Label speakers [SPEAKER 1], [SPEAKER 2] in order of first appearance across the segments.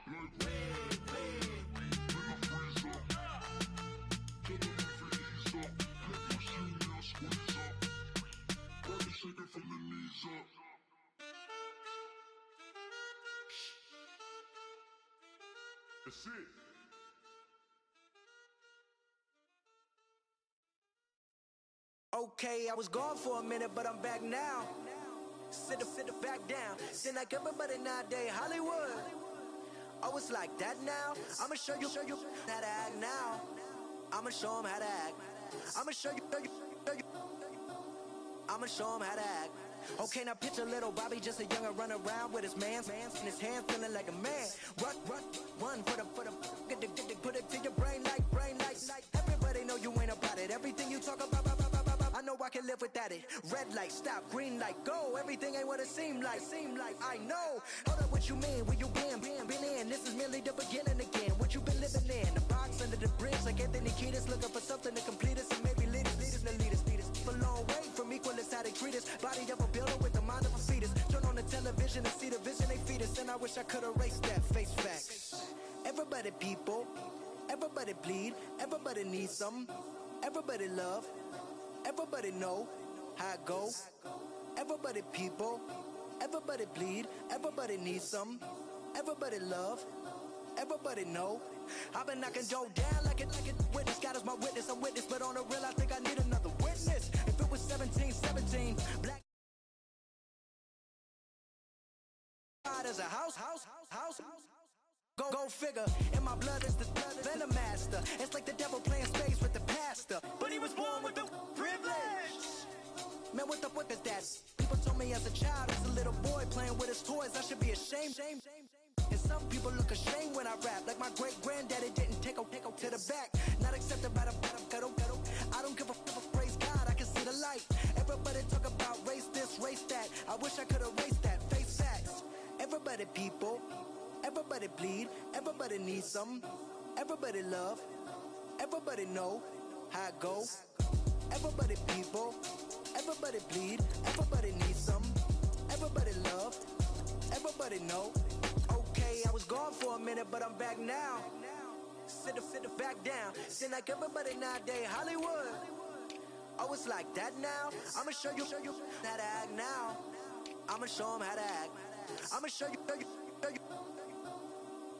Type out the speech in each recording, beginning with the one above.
[SPEAKER 1] That's it.
[SPEAKER 2] Okay, I was gone for a minute, but I'm back now. Sit back down. Seem like everybody nowadays, Hollywood. Oh, it's like that now. I'ma show you how to act now. I'ma show 'em how to act. I'ma show you. I'ma show 'em how to act. Okay, now picture little Bobby, just a young'un run around with his man's in his hand, feeling like a man. Run for the put it to your brain like. Everybody know you ain't about it. Everything you talk about, I know I can live without it. Red light, stop, green light, go. Everything ain't what it seem like. I know. Hold up, what you mean? Where you been in? This is merely the beginning again. What you been living in? The box under the bridge, like Anthony Kiedis, looking for something to complete us and maybe lead us. A long way from equalist how they treat us. Body of a builder with the mind of a fetus. Turn on the television and see the vision they feed us. And I wish I could erase that. Face facts. Everybody people, everybody bleed, everybody needs some, everybody love, everybody know how it go. Everybody people, everybody bleed, everybody needs some, everybody love, everybody know. I've been knocking Joe down like it witness. God is my witness, I'm witness, but on the real I think I need another witness. If it was 17, black as a house. Go figure, in my blood is the venom master. It's like the devil playing space with the pastor, but he was born with the privilege. Man, what the fuck is that? People told me as a child, as a little boy playing with his toys, I should be ashamed. And some people look ashamed when I rap, like my great granddaddy didn't take to the back. Not accepted by the ghetto. I don't give a fuck, praise God, I can see the light. Everybody talk about race this, race that. I wish I could erase that, face facts. Everybody people, everybody bleed, everybody needs some, everybody love, everybody know how it go. Everybody people, everybody bleed, everybody needs some, everybody love, everybody know. Okay, I was gone for a minute, but I'm back now. Sit back down. Seem like everybody nowadays, Hollywood. Oh, it's like that now. I'ma show you how to act now. I'ma show 'em how to act. I'ma show you.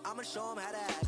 [SPEAKER 2] I'ma show 'em how to act.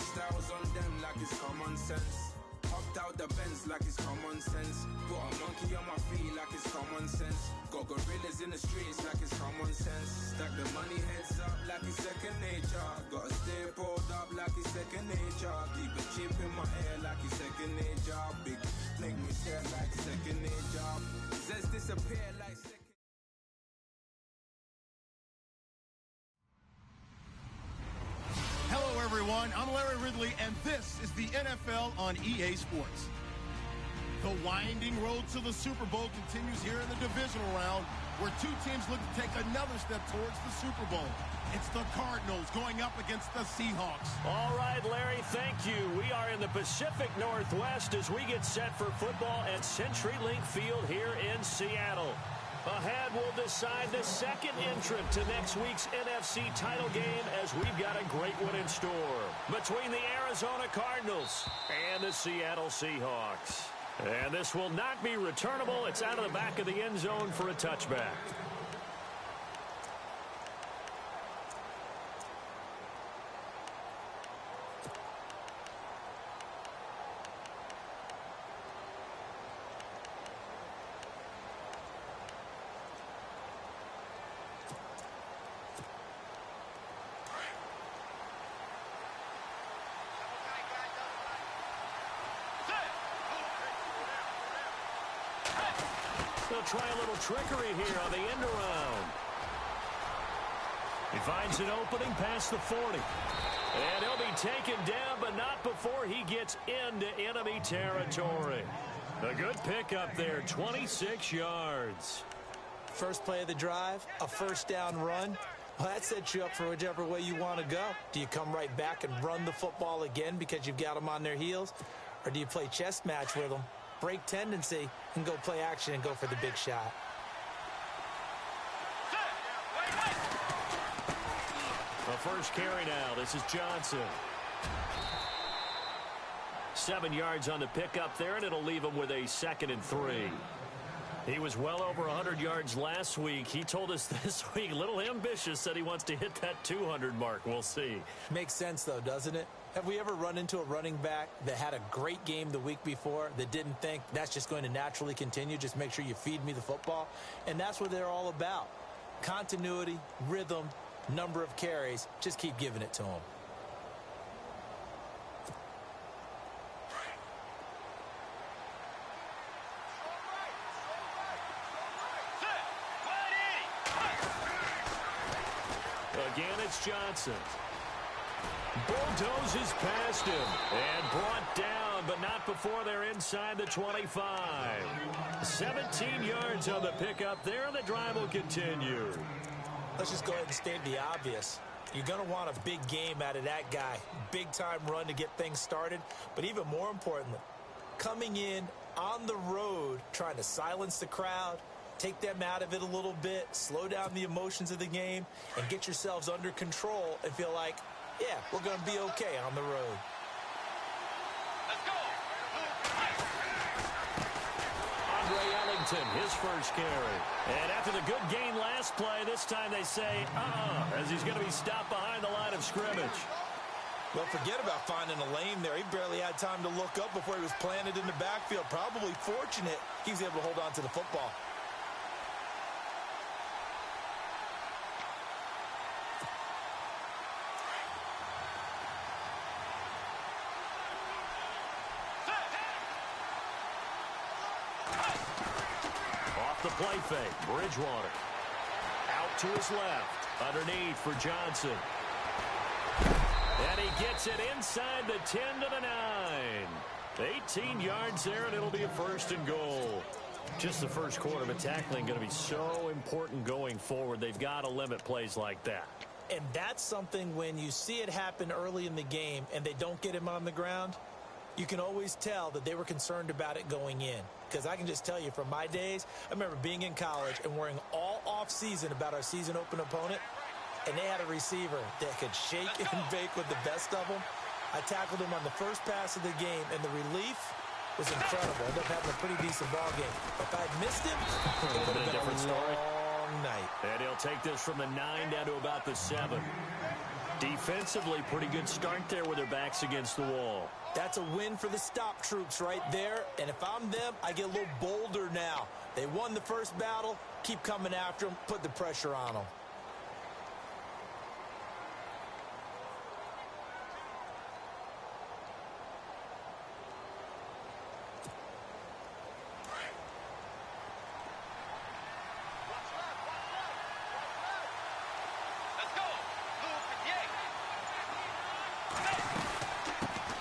[SPEAKER 3] Styles on them like it's common sense. Hopped out the Benz like it's common sense. Got a monkey on my feet like it's common sense. Got gorillas in the streets like it's common sense. Stack the money heads up like it's second nature. Gotta stay pulled up like it's second nature. Keep a chip in my ear like it's second nature. Big make me stare like second nature. Says disappear like second.
[SPEAKER 4] Hello, everyone. I'm Larry Ridley, and this is the NFL on EA Sports. The winding road to the Super Bowl continues here in the divisional round, where two teams look to take another step towards the Super Bowl. It's the Cardinals going up against the Seahawks.
[SPEAKER 5] All right, Larry, thank you. We are in the Pacific Northwest as we get set for football at CenturyLink Field here in Seattle. Ahead, we'll decide the second entrant to next week's NFC title game as we've got a great one in store between the Arizona Cardinals and the Seattle Seahawks. And this will not be returnable. It's out of the back of the end zone for a touchback. they'll try a little trickery here on the end around. He finds an opening past the 40. And he'll be taken down, but not before he gets into enemy territory. A good pickup there, 26 yards.
[SPEAKER 1] First play of the drive, a first down run. Well, that sets you up for whichever way you want to go. Do you come right back and run the football again because you've got them on their heels? Or do you play chess match with them, break tendency, and go play action and go for the big shot?
[SPEAKER 5] The first carry now. This is Johnson. 7 yards on the pickup there, and it'll leave him with a 2nd and 3. He was well over 100 yards last week. He told us this week, a little ambitious, said he wants to hit that 200 mark. We'll see.
[SPEAKER 1] Makes sense, though, doesn't it? Have we ever run into a running back that had a great game the week before that didn't think that's just going to naturally continue? Just make sure you feed me the football. And that's what they're all about. Continuity, rhythm, number of carries. Just keep giving it to them.
[SPEAKER 5] Again, it's Johnson. Bulldozes past him and brought down, but not before they're inside the 25. 17 yards on the pickup there, and the drive will continue.
[SPEAKER 1] Let's just go ahead and state the obvious. You're going to want a big game out of that guy. Big-time run to get things started. But even more importantly, coming in on the road, trying to silence the crowd, take them out of it a little bit, slow down the emotions of the game, and get yourselves under control and feel like, yeah, we're going to be okay on the road.
[SPEAKER 5] Let's go. Andre Ellington, his first carry. And after the good gain last play, this time they say, as he's going to be stopped behind the line of scrimmage.
[SPEAKER 1] Well, forget about finding a lane there. He barely had time to look up before he was planted in the backfield. Probably fortunate he was able to hold on to the football.
[SPEAKER 5] The play fake, Bridgewater. Out to his left, underneath for Johnson. And he gets it inside the 10 to the 9. 18 yards there, and it'll be a 1st and goal. Just the first quarter, but tackling going to be so important going forward. They've got to limit plays like that.
[SPEAKER 1] And that's something when you see it happen early in the game and they don't get him on the ground, you can always tell that they were concerned about it going in. Because I can just tell you from my days, I remember being in college and worrying all off-season about our season open opponent, and they had a receiver that could shake and bake with the best of them. I tackled him on the first pass of the game, and the relief was incredible. I ended up having a pretty decent ball game. But if I had missed him, it would have been a different story. Long night.
[SPEAKER 5] And he'll take this from the 9 down to about the 7. Defensively, pretty good start there with their backs against the wall.
[SPEAKER 1] That's a win for the stop troops right there. And if I'm them, I get a little bolder now. They won the first battle. Keep coming after them. Put the pressure on them.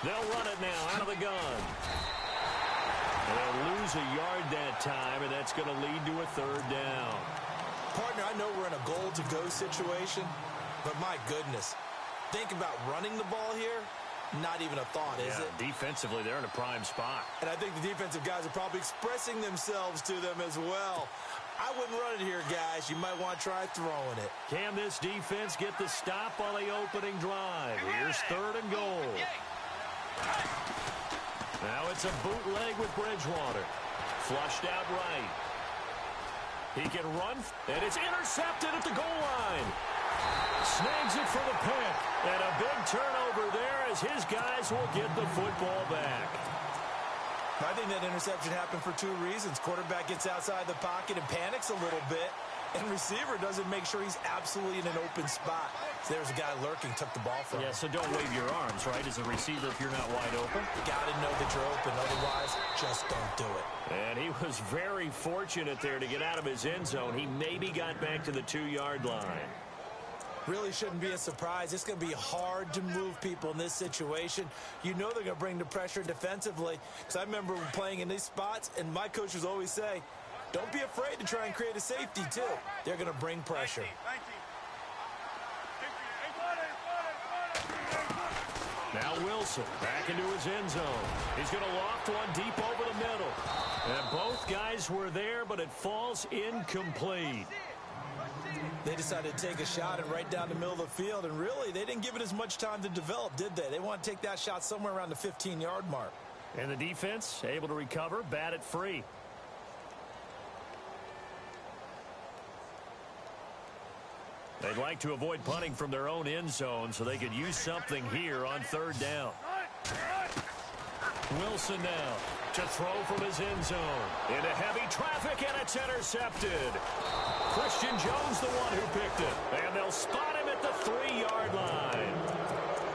[SPEAKER 5] They'll run it now out of the gun. They'll lose a yard that time, and that's going to lead to a 3rd down.
[SPEAKER 1] Partner, I know we're in a goal-to-go situation, but my goodness, think about running the ball here. Not even a thought, is it?
[SPEAKER 5] Defensively, they're in a prime spot.
[SPEAKER 1] And I think the defensive guys are probably expressing themselves to them as well. I wouldn't run it here, guys. You might want to try throwing it.
[SPEAKER 5] Can this defense get the stop on the opening drive? Here's 3rd and goal. Now it's a bootleg with Bridgewater. Flushed out right. He can run, and it's intercepted at the goal line. Snags it for the pick, and a big turnover there as his guys will get the football back.
[SPEAKER 1] I think that interception happened for 2 reasons. Quarterback gets outside the pocket and panics a little bit, and receiver doesn't make sure he's absolutely in an open spot. So there's a guy lurking, took the ball from him.
[SPEAKER 5] Yeah, so don't wave your arms, right, as a receiver if you're not wide open.
[SPEAKER 1] You got to know that you're open. Otherwise, just don't do it.
[SPEAKER 5] And he was very fortunate there to get out of his end zone. He maybe got back to the 2-yard line.
[SPEAKER 1] Really shouldn't be a surprise. It's going to be hard to move people in this situation. You know they're going to bring the pressure defensively. Because I remember playing in these spots, and my coaches always say, don't be afraid to try and create a safety, too. They're going to bring pressure.
[SPEAKER 5] Now Wilson back into his end zone. He's going to loft one deep over the middle. And both guys were there, but it falls incomplete.
[SPEAKER 1] They decided to take a shot and right down the middle of the field, and really, they didn't give it as much time to develop, did they? They want to take that shot somewhere around the 15-yard mark.
[SPEAKER 5] And the defense able to recover, bat it free. They'd like to avoid punting from their own end zone so they could use something here on 3rd down. Wilson now to throw from his end zone. Into heavy traffic, and it's intercepted. Christian Jones, the one who picked it. And they'll spot him at the 3-yard line.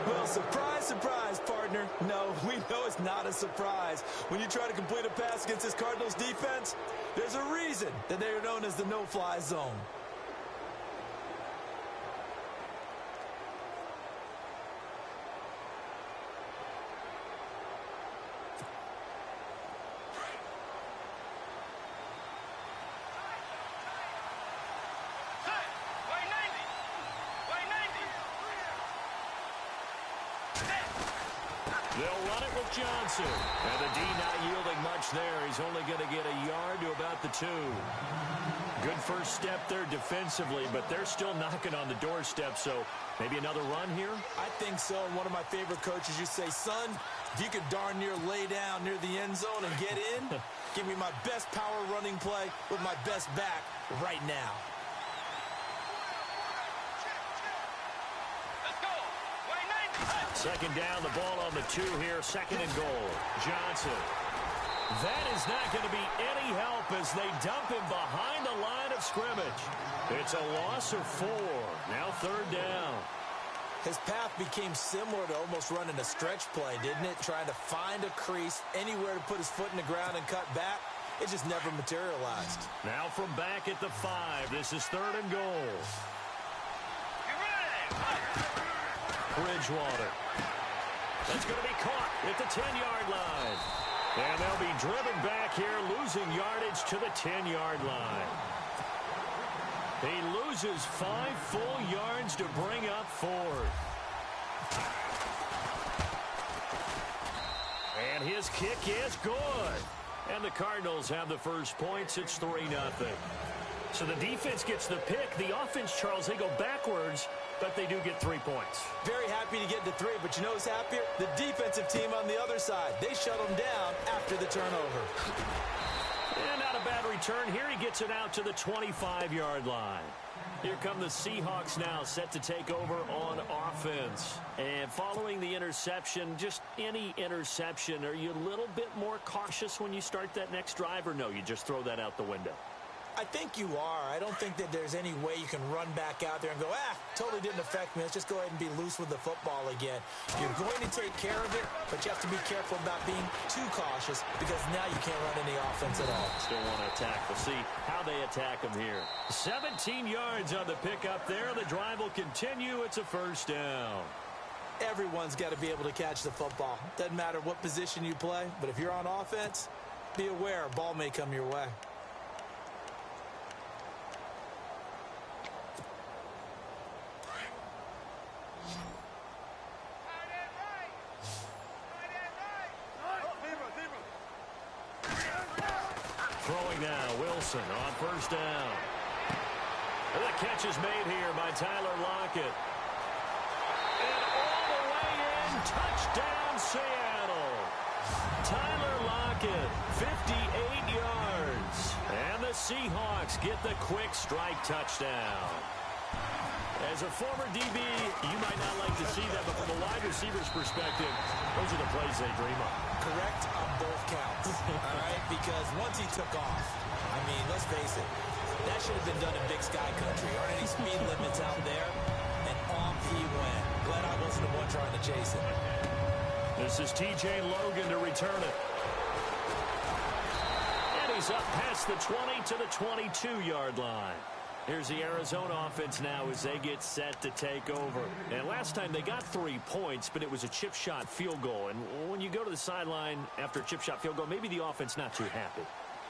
[SPEAKER 1] Well, surprise, surprise, partner. No, we know it's not a surprise. When you try to complete a pass against this Cardinals defense, there's a reason that they are known as the no-fly zone.
[SPEAKER 5] They'll run it with Johnson. And the D not yielding much there. He's only going to get a yard to about the 2. Good first step there defensively, but they're still knocking on the doorstep, so maybe another run here?
[SPEAKER 1] I think so. And one of my favorite coaches, you say, son, if you could darn near lay down near the end zone and get in, give me my best power running play with my best back right now.
[SPEAKER 5] Second down, the ball on the 2 here, 2nd and goal. Johnson. That is not going to be any help as they dump him behind the line of scrimmage. It's a loss of 4. Now 3rd down.
[SPEAKER 1] His path became similar to almost running a stretch play, didn't it? Trying to find a crease, anywhere to put his foot in the ground and cut back. It just never materialized.
[SPEAKER 5] Now from back at the 5, this is 3rd and goal. Bridgewater. That's going to be caught at the 10-yard line. And they'll be driven back here, losing yardage to the 10-yard line. He loses 5 full yards to bring up 4th. And his kick is good. And the Cardinals have the first points. It's 3-0. So the defense gets the pick. The offense, Charles, they go backwards, but they do get 3 points.
[SPEAKER 1] Very happy to get to 3, but you know who's happier? The defensive team on the other side. They shut them down after the turnover.
[SPEAKER 5] And not a bad return here. He gets it out to the 25-yard line. Here come the Seahawks now, set to take over on offense. And following the interception, just any interception, are you a little bit more cautious when you start that next drive, or no, you just throw that out the window?
[SPEAKER 1] I think you are. I don't think that there's any way you can run back out there and go, totally didn't affect me. Let's just go ahead and be loose with the football again. You're going to take care of it, but you have to be careful about being too cautious because now you can't run any offense at all.
[SPEAKER 5] Still want to attack. We'll see how they attack them here. 17 yards on the pickup there. The drive will continue. It's a 1st down.
[SPEAKER 1] Everyone's got to be able to catch the football. Doesn't matter what position you play, but if you're on offense, be aware a ball may come your way.
[SPEAKER 5] Throwing now, Wilson on 1st down. And the catch is made here by Tyler Lockett. And all the way in, touchdown Seattle. Tyler Lockett, 58 yards. And the Seahawks get the quick strike touchdown. As a former DB, you might not like to see that, but from a wide receiver's perspective, those are the plays they dream of.
[SPEAKER 1] Correct on both counts, all right? Because once he took off, I mean, let's face it, that should have been done in Big Sky Country. Aren't any speed limits out there? And off he went. Glad I wasn't the one trying to chase it.
[SPEAKER 5] This is T.J. Logan to return it. he's up past the 20 to the 22-yard line. Here's the Arizona offense now as they get set to take over. And last time they got 3 points, but it was a chip shot field goal. And when you go to the sideline after a chip shot field goal, maybe the offense not too happy.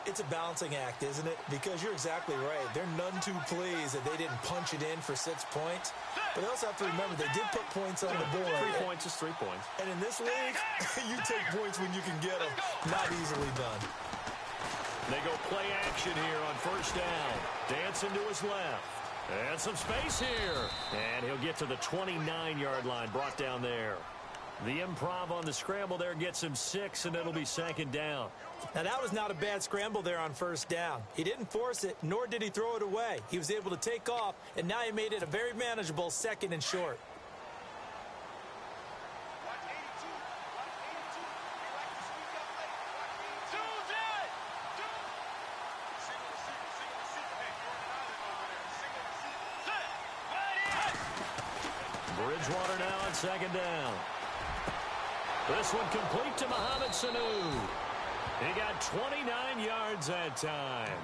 [SPEAKER 1] It's a balancing act, isn't it? Because you're exactly right. They're none too pleased that they didn't punch it in for 6 points. But they also have to remember they did put points on the board.
[SPEAKER 5] 3 points is 3 points.
[SPEAKER 1] And in this league, you take points when you can get them. Not easily done.
[SPEAKER 5] They go play action here on first down. Dancing to his left. And some space here. And he'll get to the 29-yard line, brought down there. The improv on the scramble there gets him 6, and it'll be second down.
[SPEAKER 1] Now, that was not a bad scramble there on first down. He didn't force it, nor did he throw it away. He was able to take off, and now he made it a very manageable 2nd and short.
[SPEAKER 5] Bridgewater now on second down. This one complete to Mohamed Sanu. He got 29 yards that time.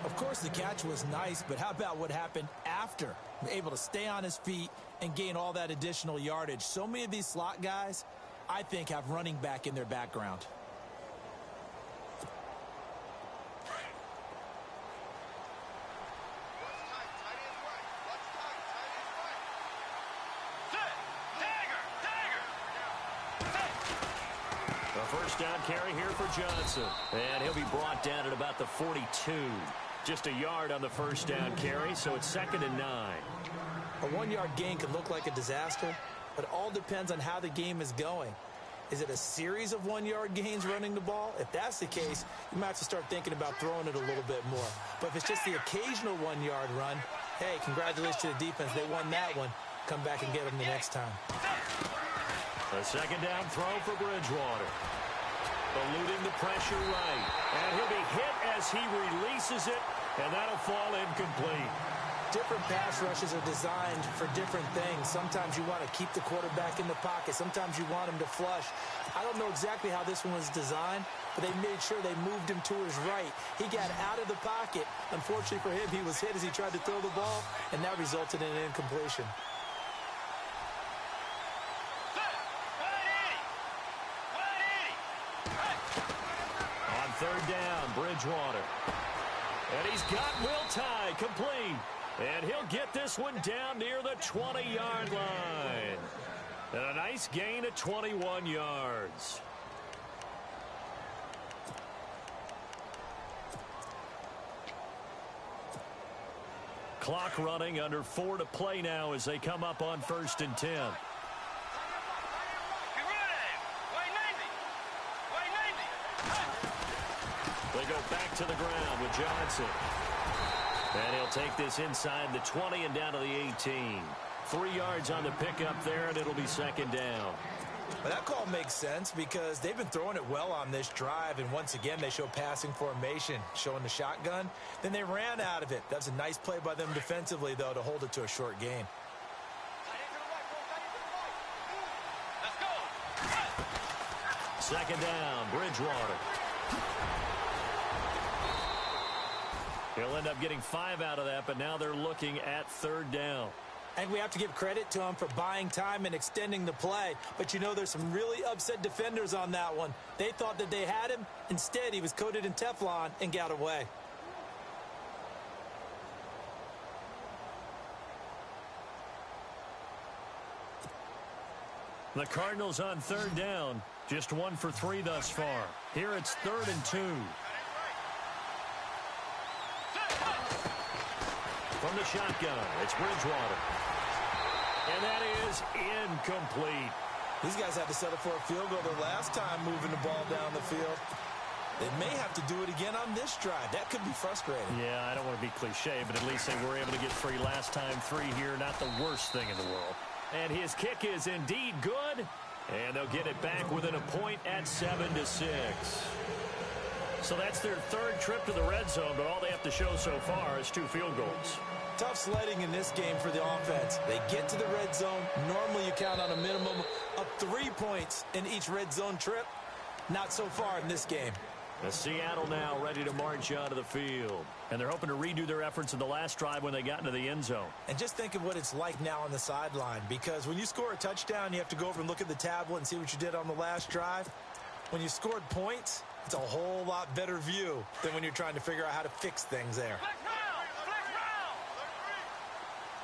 [SPEAKER 1] Of course, the catch was nice, but how about what happened after? Able to stay on his feet and gain all that additional yardage. So many of these slot guys, I think, have running back in their background.
[SPEAKER 5] First down carry here for Johnson. And he'll be brought down at about the 42. Just a yard on the first down carry, so it's 2nd and 9.
[SPEAKER 1] A 1-yard gain could look like a disaster, but it all depends on how the game is going. Is it a series of 1-yard gains running the ball? If that's the case, you might have to start thinking about throwing it a little bit more. But if it's just the occasional 1-yard run, hey, congratulations to the defense. They won that one. Come back and get them the next time.
[SPEAKER 5] A second down throw for Bridgewater. Eluding the pressure right. And he'll be hit as he releases it, and that'll fall incomplete.
[SPEAKER 1] Different pass rushes are designed for different things. Sometimes you want to keep the quarterback in the pocket. Sometimes you want him to flush. I don't know exactly how this one was designed, but they made sure they moved him to his right. He got out of the pocket. Unfortunately for him, he was hit as he tried to throw the ball, and that resulted in an incompletion.
[SPEAKER 5] Third down, Bridgewater. And he's got Will Tye complete. And he'll get this one down near the 20-yard line. And a nice gain of 21 yards. Clock running, under 4 to play now as they come up on 1st and 10. They go back to the ground with Johnson. And he'll take this inside the 20 and down to the 18. 3 yards on the pickup there, and it'll be second down.
[SPEAKER 1] Well, that call makes sense because they've been throwing it well on this drive, and once again they show passing formation, showing the shotgun. Then they ran out of it. That's a nice play by them defensively, though, to hold it to a short gain.
[SPEAKER 5] Second down, Bridgewater. He'll end up getting 5 out of that, but now they're looking at 3rd down.
[SPEAKER 1] And we have to give credit to him for buying time and extending the play. But, you know, there's some really upset defenders on that one. They thought that they had him. Instead, he was coated in Teflon and got away.
[SPEAKER 5] The Cardinals on 3rd down. Just 1 for 3 thus far. Here it's 3rd and 2. From the shotgun, it's Bridgewater. And that is incomplete.
[SPEAKER 1] These guys had to settle for a field goal their last time moving the ball down the field. They may have to do it again on this drive. That could be frustrating.
[SPEAKER 5] Yeah, I don't want to be cliche, but at least they were able to get 3 last time. 3 here, not the worst thing in the world. And his kick is indeed good. And they'll get it back within a point at 7-6. So that's their 3rd trip to the red zone, but all they have to show so far is 2 field goals.
[SPEAKER 1] Tough sledding in this game for the offense. They get to the red zone. Normally you count on a minimum of 3 points in each red zone trip. Not so far in this game.
[SPEAKER 5] Seattle now ready to march out of the field. And they're hoping to redo their efforts in the last drive when they got into the end zone.
[SPEAKER 1] And just think of what it's like now on the sideline, because when you score a touchdown, you have to go over and look at the tablet and see what you did on the last drive. When you scored points, it's a whole lot better view than when you're trying to figure out how to fix things there.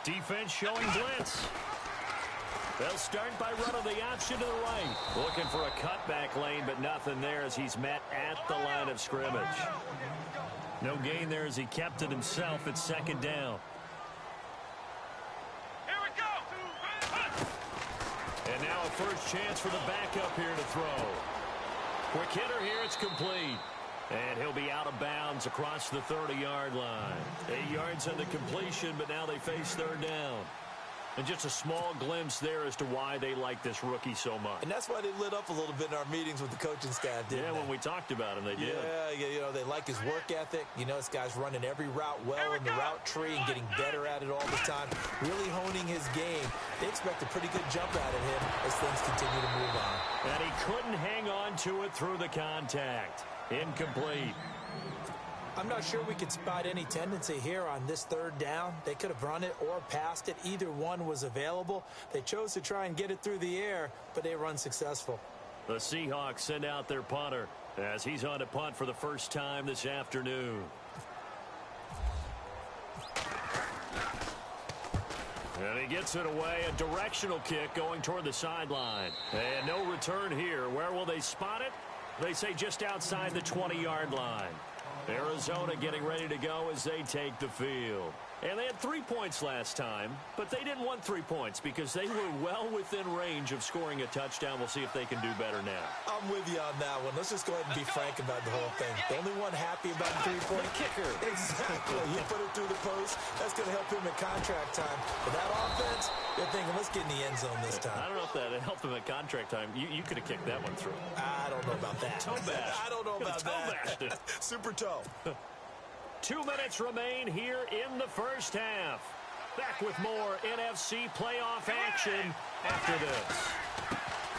[SPEAKER 5] Defense showing blitz. They'll start by running the option to the right. Looking for a cutback lane, but nothing there as he's met at the line of scrimmage. No gain there as he kept it himself at second down.
[SPEAKER 6] Here we go.
[SPEAKER 5] And now a first chance for the backup here to throw. Quick hitter here, it's complete. And he'll be out of bounds across the 30-yard line. 8 yards on the completion, but now they face third down. And just a small glimpse there as to why they like this rookie so much.
[SPEAKER 1] And that's why they lit up a little bit in our meetings with the coaching staff, didn't they?
[SPEAKER 5] Yeah, when we talked about him, they did.
[SPEAKER 1] Yeah, you know, they like his work ethic. You know, this guy's running every route well in the route tree and getting better at it all the time, really honing his game. They expect a pretty good jump out of him as things continue to move on.
[SPEAKER 5] And he couldn't hang on to it through the contact. Incomplete.
[SPEAKER 1] I'm not sure we could spot any tendency here on this third down. They could have run it or passed it. Either one was available. They chose to try and get it through the air, but they were unsuccessful.
[SPEAKER 5] The Seahawks send out their punter as he's on to punt for the first time this afternoon. And he gets it away. A directional kick going toward the sideline. And no return here. Where will they spot it? They say just outside the 20-yard line. Arizona getting ready to go as they take the field. And they had 3 points last time, but they didn't want 3 points because they were well within range of scoring a touchdown. We'll see if they can do better now.
[SPEAKER 1] I'm with you on that one. Let's just go ahead and be frank about the whole thing. The only one happy about the three-point
[SPEAKER 5] kicker.
[SPEAKER 1] Exactly. You put it through the post. That's going to help him at contract time. But that offense, they're thinking, let's get in the end zone this time.
[SPEAKER 5] I don't know if that helped him at contract time. You could have kicked that one through.
[SPEAKER 1] I don't know about that.
[SPEAKER 5] Toe bash.
[SPEAKER 1] I don't know about that.
[SPEAKER 5] Toe
[SPEAKER 1] Super toe.
[SPEAKER 5] 2 minutes remain here in the first half. Back with more NFC playoff action after this.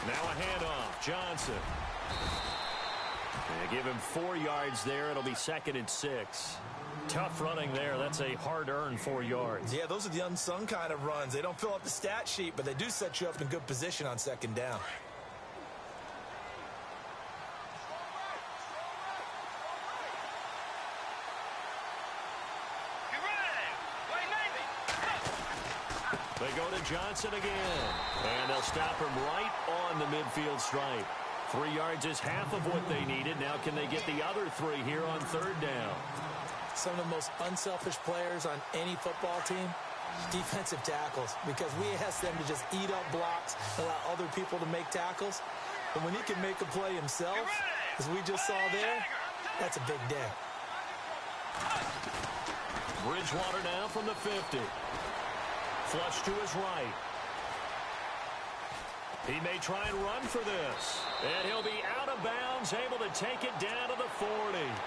[SPEAKER 5] Now a handoff. Johnson. They give him 4 yards there. It'll be 2nd and 6. Tough running there. That's a hard-earned 4 yards.
[SPEAKER 1] Yeah, those are the unsung kind of runs. They don't fill up the stat sheet, but they do set you up in good position on second down.
[SPEAKER 5] They go to Johnson again. And they'll stop him right on the midfield stripe. 3 yards is half of what they needed. Now can they get the other 3 here on third down?
[SPEAKER 1] Some of the most unselfish players on any football team, defensive tackles, because we ask them to just eat up blocks, allow other people to make tackles. But when he can make a play himself, as we just saw there, that's a big day.
[SPEAKER 5] Bridgewater now from the 50. Flush to his right. He may try and run for this. And he'll be out of bounds, able to take it down to the 40.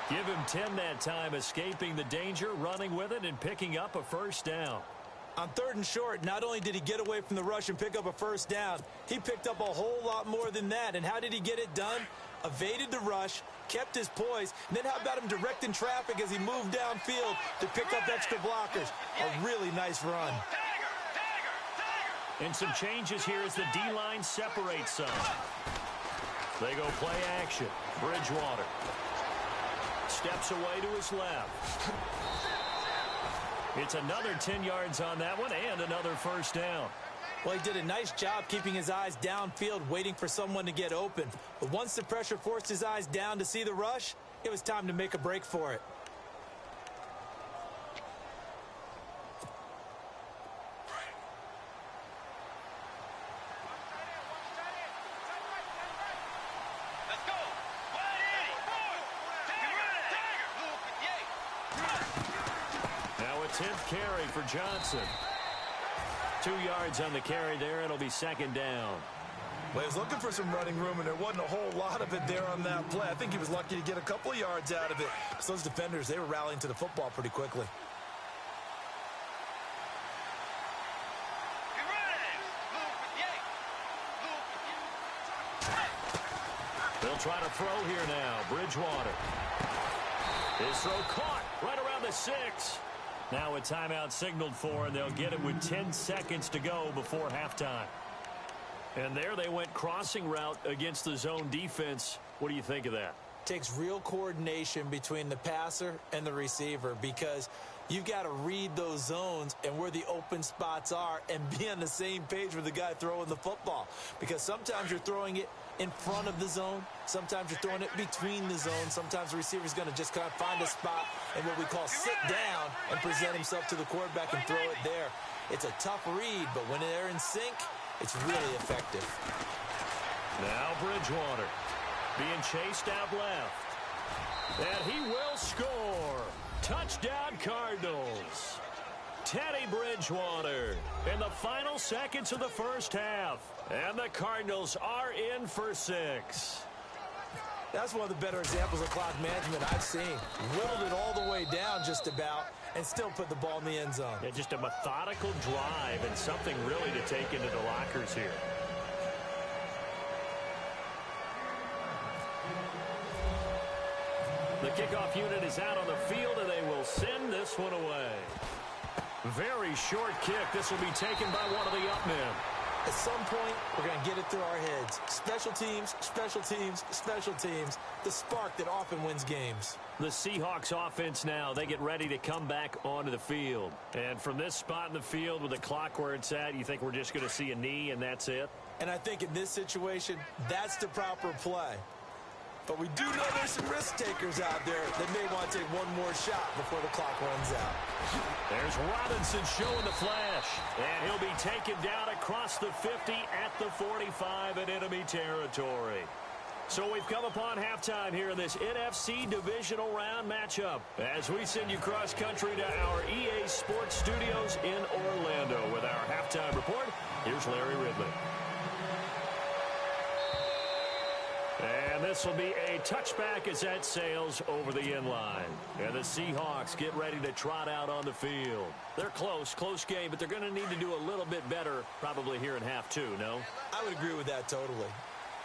[SPEAKER 5] Give him 10 that time, escaping the danger, running with it, and picking up a first down.
[SPEAKER 1] On third and short, not only did he get away from the rush and pick up a first down, he picked up a whole lot more than that. And how did he get it done? Evaded the rush, kept his poise, and then how about him directing traffic as he moved downfield to pick up extra blockers? A really nice run.
[SPEAKER 5] And some changes here as the D-line separates some. They go play action. Bridgewater steps away to his left. It's another 10 yards on that one and another first down.
[SPEAKER 1] Well, he did a nice job keeping his eyes downfield, waiting for someone to get open. But once the pressure forced his eyes down to see the rush, it was time to make a break for it.
[SPEAKER 5] Now a 10th carry for Johnson. 2 yards on the carry there. It'll be second down.
[SPEAKER 1] Well, he was looking for some running room, and there wasn't a whole lot of it there on that play. I think he was lucky to get a couple of yards out of it. So those defenders, they were rallying to the football pretty quickly.
[SPEAKER 5] try to throw here now. Bridgewater. His throw caught right around the 6. Now a timeout signaled for, and they'll get it with 10 seconds to go before halftime. And there they went crossing route against the zone defense. What do you think of that?
[SPEAKER 1] Takes real coordination between the passer and the receiver, because you've got to read those zones and where the open spots are and be on the same page with the guy throwing the football. Because sometimes you're throwing it in front of the zone. Sometimes you're throwing it between the zones. Sometimes the receiver's going to just kind of find a spot and what we call sit down and present himself to the quarterback and throw it there. It's a tough read, but when they're in sync, it's really effective.
[SPEAKER 5] Now Bridgewater being chased out left. And he will score. Touchdown Cardinals. Teddy Bridgewater in the final seconds of the first half. And the Cardinals are in for 6.
[SPEAKER 1] That's one of the better examples of clock management I've seen. Whittled it all the way down just about and still put the ball in the end zone.
[SPEAKER 5] Yeah, just a methodical drive and something really to take into the lockers here. The kickoff unit is out on the field, and they will send this one away. Very short kick. This will be taken by one of the up men.
[SPEAKER 1] At some point, we're going to get it through our heads. Special teams, special teams, special teams. The spark that often wins games.
[SPEAKER 5] The Seahawks offense now, they get ready to come back onto the field. And from this spot in the field with the clock where it's at, you think we're just going to see a knee and that's it?
[SPEAKER 1] And I think in this situation, that's the proper play. But we do know there's some risk takers out there that may want to take one more shot before the clock runs out.
[SPEAKER 5] There's Robinson showing the flash. And he'll be taken down across the 50 at the 45 in enemy territory. So we've come upon halftime here in this NFC Divisional Round matchup. As we send you cross-country to our EA Sports Studios in Orlando with our halftime report, here's Larry Ridley. And this will be a touchback as that sails over the inline. And the Seahawks get ready to trot out on the field. They're close game, but they're going to need to do a little bit better probably here in half two, no?
[SPEAKER 1] I would agree with that totally.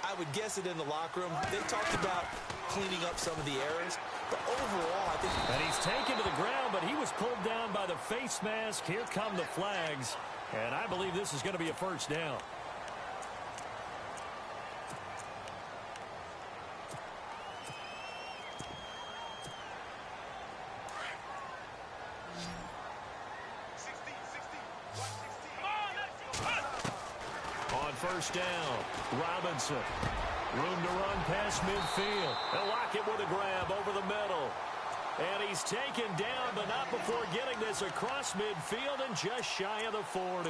[SPEAKER 1] I would guess it in the locker room. They talked about cleaning up some of the errors, but overall, I think...
[SPEAKER 5] And he's taken to the ground, but he was pulled down by the face mask. Here come the flags, and I believe this is going to be a first down. First down, Robinson. Room to run past midfield. They'll lock it with a grab over the middle. And he's taken down, but not before getting this across midfield and just shy of the 40.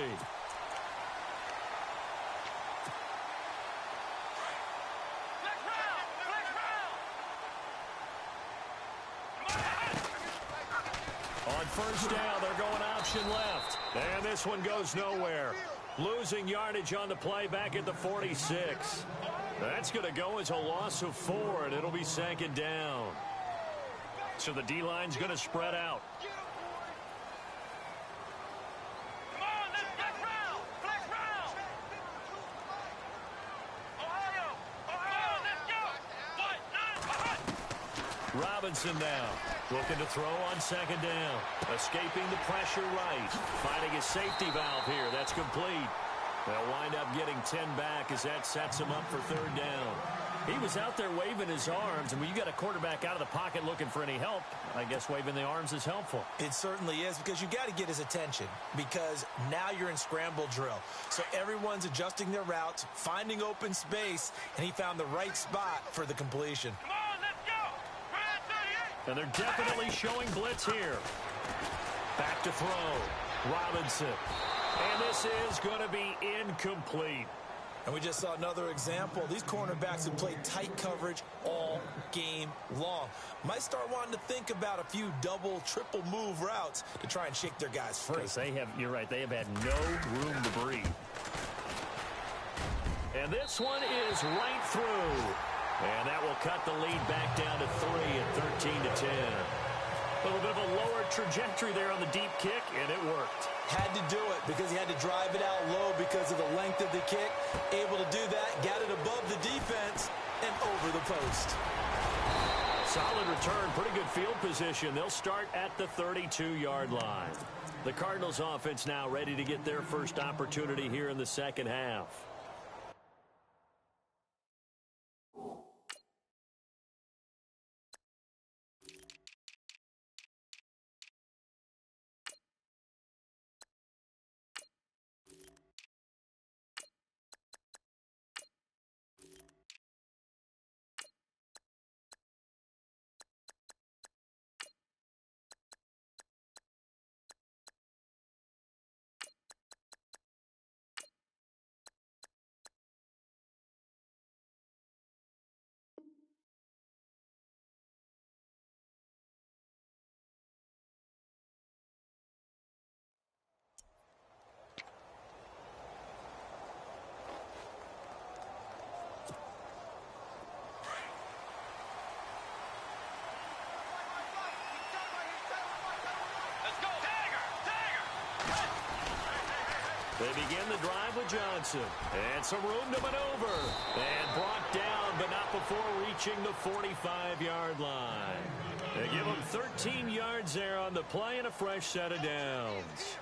[SPEAKER 5] On first down, they're going option left. And this one goes nowhere. Losing yardage on the play back at the 46. That's going to go as a loss of 4, and it'll be second down. So the D-line's going to spread out.
[SPEAKER 6] Come on, let's flex round. Flex round. Ohio. Let's go.
[SPEAKER 5] Robinson now. Looking to throw on second down. Escaping the pressure right. Finding his safety valve here. That's complete. They'll wind up getting 10 back as that sets him up for third down. He was out there waving his arms, and when you got a quarterback out of the pocket looking for any help, I guess waving the arms is helpful.
[SPEAKER 1] It certainly is, because you got to get his attention, because now you're in scramble drill. So everyone's adjusting their routes, finding open space, and he found the right spot for the completion.
[SPEAKER 6] Come on, let's go.
[SPEAKER 5] And they're definitely showing blitz here. Back to throw. Robinson. And this is going to be incomplete.
[SPEAKER 1] And we just saw another example. These cornerbacks have played tight coverage all game long. Might start wanting to think about a few double, triple move routes to try and shake their guys free.
[SPEAKER 5] Because you're right, they have had no room to breathe. And this one is right through. And that will cut the lead back down to 3 at 13-10. A little bit of a lower trajectory there on the deep kick, and it worked.
[SPEAKER 1] Had to do it because he had to drive it out low because of the length of the kick. Able to do that, got it above the defense, and over the post.
[SPEAKER 5] Solid return, pretty good field position. They'll start at the 32-yard line. The Cardinals offense now ready to get their first opportunity here in the second half. They begin the drive with Johnson. And some room to maneuver. And brought down, but not before reaching the 45-yard line. They give him 13 yards there on the play and a fresh set of downs.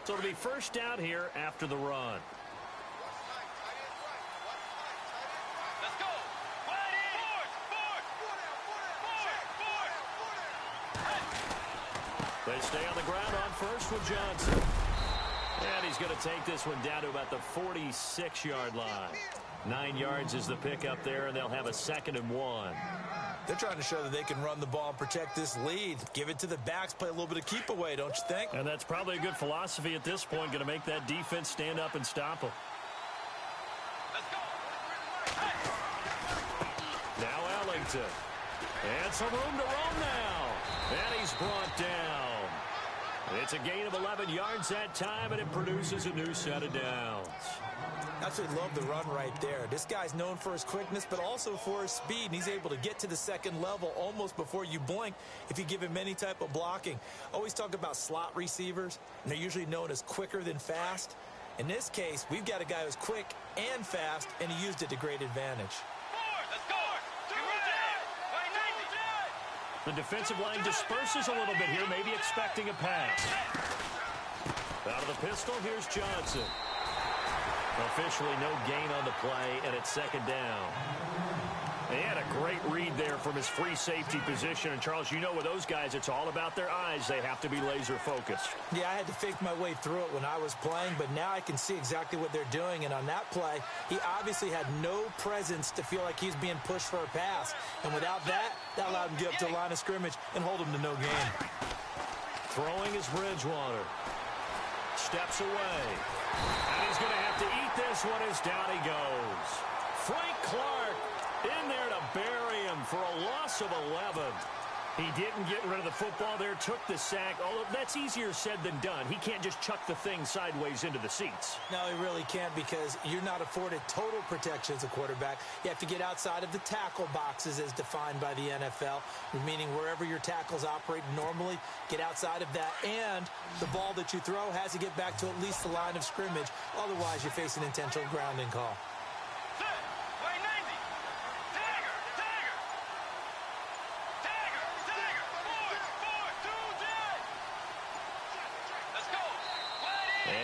[SPEAKER 5] So it'll be first down here after the run. They stay on the ground on first with Johnson. And he's going to take this one down to about the 46-yard line. 9 yards is the pickup there, and they'll have a 2nd and 1.
[SPEAKER 1] They're trying to show that they can run the ball and protect this lead. Give it to the backs, play a little bit of keep away, don't you think?
[SPEAKER 5] And that's probably a good philosophy at this point, going to make that defense stand up and stop them. Now Ellington. And some room to roam now. And he's brought down. It's a gain of 11 yards that time, and it produces a new set of downs.
[SPEAKER 1] Absolutely love the run right there. This guy's known for his quickness, but also for his speed, and he's able to get to the second level almost before you blink if you give him any type of blocking. Always talk about slot receivers, and they're usually known as quicker than fast. In this case, we've got a guy who's quick and fast, and he used it to great advantage.
[SPEAKER 5] The defensive line disperses a little bit here, maybe expecting a pass. Out of the pistol, here's Johnson. Officially no gain on the play, and it's 2nd down. He had a great read there from his free safety position. And, Charles, you know with those guys, it's all about their eyes. They have to be laser-focused.
[SPEAKER 1] Yeah, I had to fake my way through it when I was playing, but now I can see exactly what they're doing. And on that play, he obviously had no presence to feel like he's being pushed for a pass. And without that, that allowed him to get up to the line of scrimmage and hold him to no gain.
[SPEAKER 5] Throwing is Bridgewater. Steps away. And he's going to have to eat this one as down he goes. Frank Clark in there to bury him for a loss of 11. He didn't get rid of the football there, took the sack. Although that's easier said than done. He can't just chuck the thing sideways into the seats.
[SPEAKER 1] No, he really can't, because you're not afforded total protection as a quarterback. You have to get outside of the tackle boxes as defined by the NFL, meaning wherever your tackles operate normally, get outside of that. And the ball that you throw has to get back to at least the line of scrimmage. Otherwise, you face an intentional grounding call.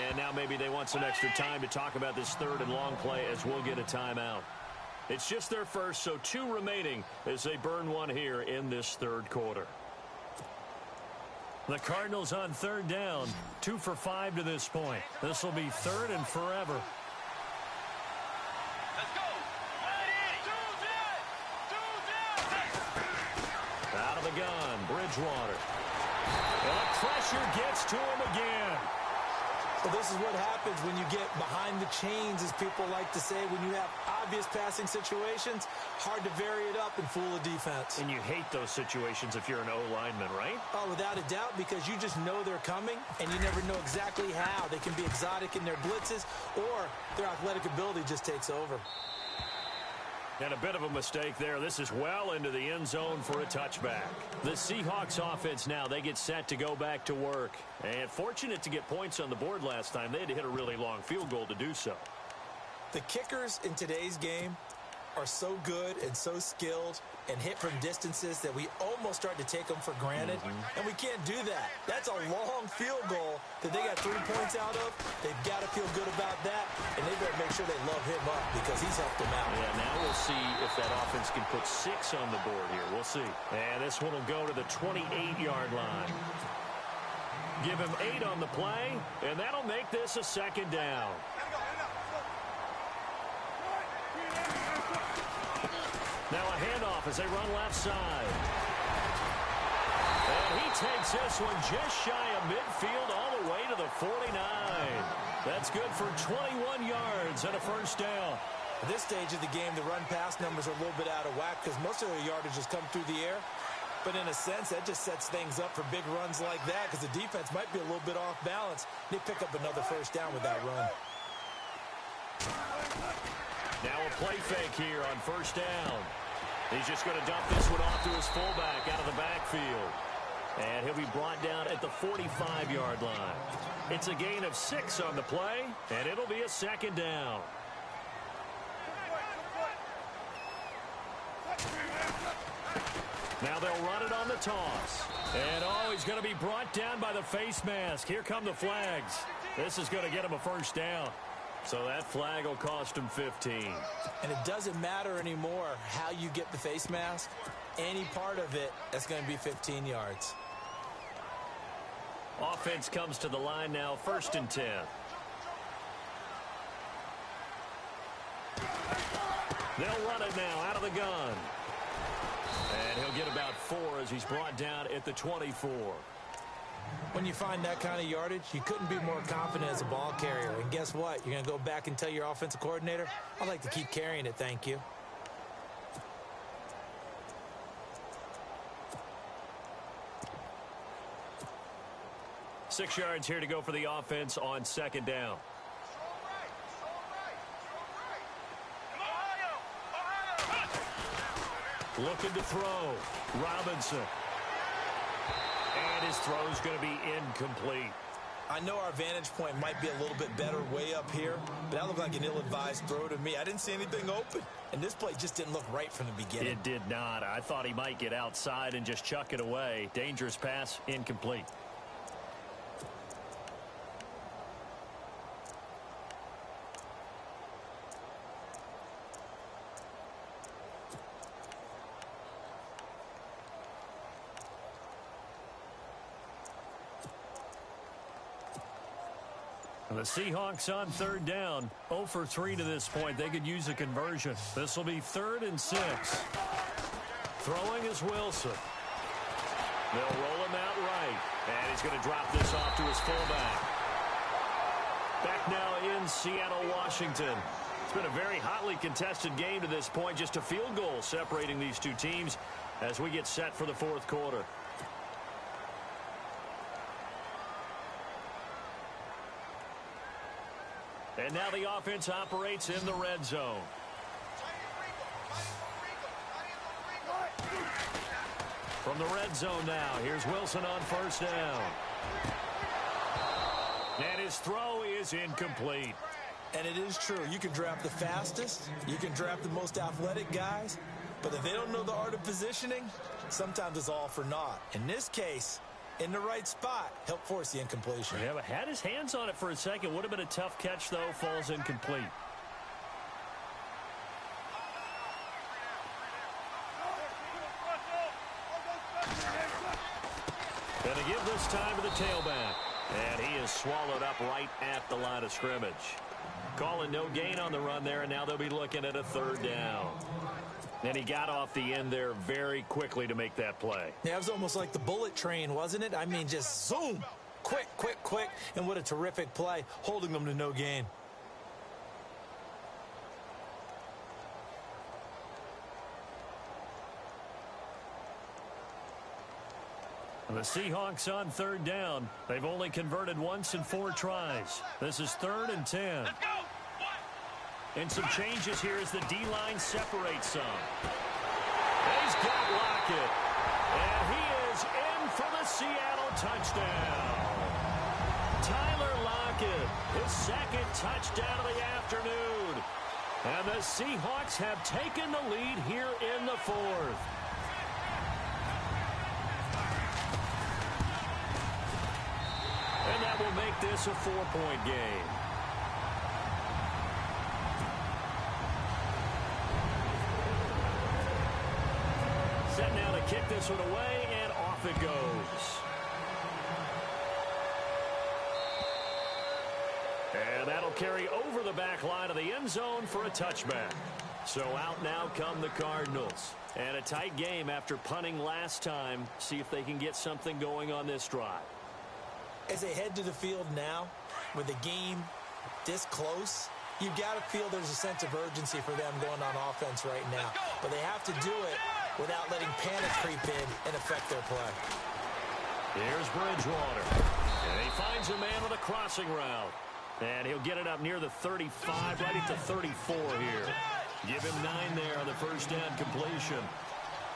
[SPEAKER 5] And now maybe they want some extra time to talk about this 3rd and long play, as we'll get a timeout. It's just their first, so 2 remaining as they burn one here in this 3rd quarter. The Cardinals on 3rd down, 2 for 5 to this point. This will be 3rd and forever. Out of the gun, Bridgewater. And the pressure gets to him again.
[SPEAKER 1] Well, this is what happens when you get behind the chains, as people like to say. When you have obvious passing situations, hard to vary it up and fool a defense.
[SPEAKER 5] And you hate those situations if you're an O-lineman, right?
[SPEAKER 1] Oh, without a doubt, because you just know they're coming, and you never know exactly how. They can be exotic in their blitzes, or their athletic ability just takes over.
[SPEAKER 5] And a bit of a mistake there. This is well into the end zone for a touchback. The Seahawks offense now, they get set to go back to work. And fortunate to get points on the board last time. They had to hit a really long field goal to do so.
[SPEAKER 1] The kickers in today's game are so good and so skilled and hit from distances that we almost start to take them for granted, and we can't do that. That's a long field goal that they got 3 points out of. They've got to feel good about that, and they better make sure they love him up because he's helped them out.
[SPEAKER 5] Yeah, now we'll see if that offense can put 6 on the board here. We'll see. And this one will go to the 28-yard line. Give him 8 on the play, and that'll make this a second down. Now a handoff as they run left side. And he takes this one just shy of midfield all the way to the 49. That's good for 21 yards and a first down.
[SPEAKER 1] At this stage of the game, the run-pass numbers are a little bit out of whack because most of their yardage has come through the air. But in a sense, that just sets things up for big runs like that because the defense might be a little bit off balance. They pick up another first down with that run.
[SPEAKER 5] Now a play fake here on first down. He's just going to dump this one off to his fullback out of the backfield. And he'll be brought down at the 45-yard line. It's a gain of 6 on the play, and it'll be a second down. Now they'll run it on the toss. And, he's going to be brought down by the face mask. Here come the flags. This is going to get him a first down. So that flag will cost him 15.
[SPEAKER 1] And it doesn't matter anymore how you get the face mask. Any part of it, that's going to be 15 yards.
[SPEAKER 5] Offense comes to the line now, 1st and 10. They'll run it now out of the gun. And he'll get about 4 as he's brought down at the 24.
[SPEAKER 1] When you find that kind of yardage, you couldn't be more confident as a ball carrier. And guess what? You're going to go back and tell your offensive coordinator, I'd like to keep carrying it, thank you.
[SPEAKER 5] Six yards here to go for the offense on second down. Looking to throw. Robinson. And his throw's going to be incomplete.
[SPEAKER 1] I know our vantage point might be a little bit better way up here, but that looked like an ill-advised throw to me. I didn't see anything open, and this play just didn't look right from the beginning.
[SPEAKER 5] It did not. I thought he might get outside and just chuck it away. Dangerous pass, incomplete. The Seahawks on third down, 0 for 3 to this point. They could use a conversion. This will be 3rd and 6. Throwing is Wilson. They'll roll him out right. And he's going to drop this off to his fullback. Back now in Seattle, Washington. It's been a very hotly contested game to this point. Just a field goal separating these two teams as we get set for the 4th quarter. And now the offense operates in the red zone. From the red zone now, here's Wilson on first down. And his throw is incomplete.
[SPEAKER 1] And it is true. You can draft the fastest. You can draft the most athletic guys. But if they don't know the art of positioning, sometimes it's all for naught. In this case, in the right spot, help force the incompletion.
[SPEAKER 5] Yeah, but had his hands on it for a second. Would have been a tough catch, though. Falls incomplete. And to give this time to the tailback. And he is swallowed up right at the line of scrimmage. Calling no gain on the run there, and now they'll be looking at a 3rd down. And he got off the end there very quickly to make that play.
[SPEAKER 1] Yeah, it was almost like the bullet train, wasn't it? I mean, just zoom. Quick, quick, quick. And what a terrific play, holding them to no gain.
[SPEAKER 5] The Seahawks on 3rd down. They've only converted once in 4 tries. This is 3rd and 10.
[SPEAKER 6] Let's go.
[SPEAKER 5] And some changes here as the D-line separates some. And he's got Lockett. And he is in for the Seattle touchdown. Tyler Lockett, his 2nd touchdown of the afternoon. And the Seahawks have taken the lead here in the fourth. And that will make this a 4-point game. Set now to kick this one away, and off it goes. And that'll carry over the back line of the end zone for a touchback. So out now come the Cardinals. And a tight game after punting last time. See if they can get something going on this drive.
[SPEAKER 1] As they head to the field now, with the game this close, you've got to feel there's a sense of urgency for them going on offense right now. But they have to do it without letting panic creep in and affect their play.
[SPEAKER 5] Here's Bridgewater. And he finds a man with a crossing route. And he'll get it up near the 35, right at the 34 here. Give him 9 there on the first down completion.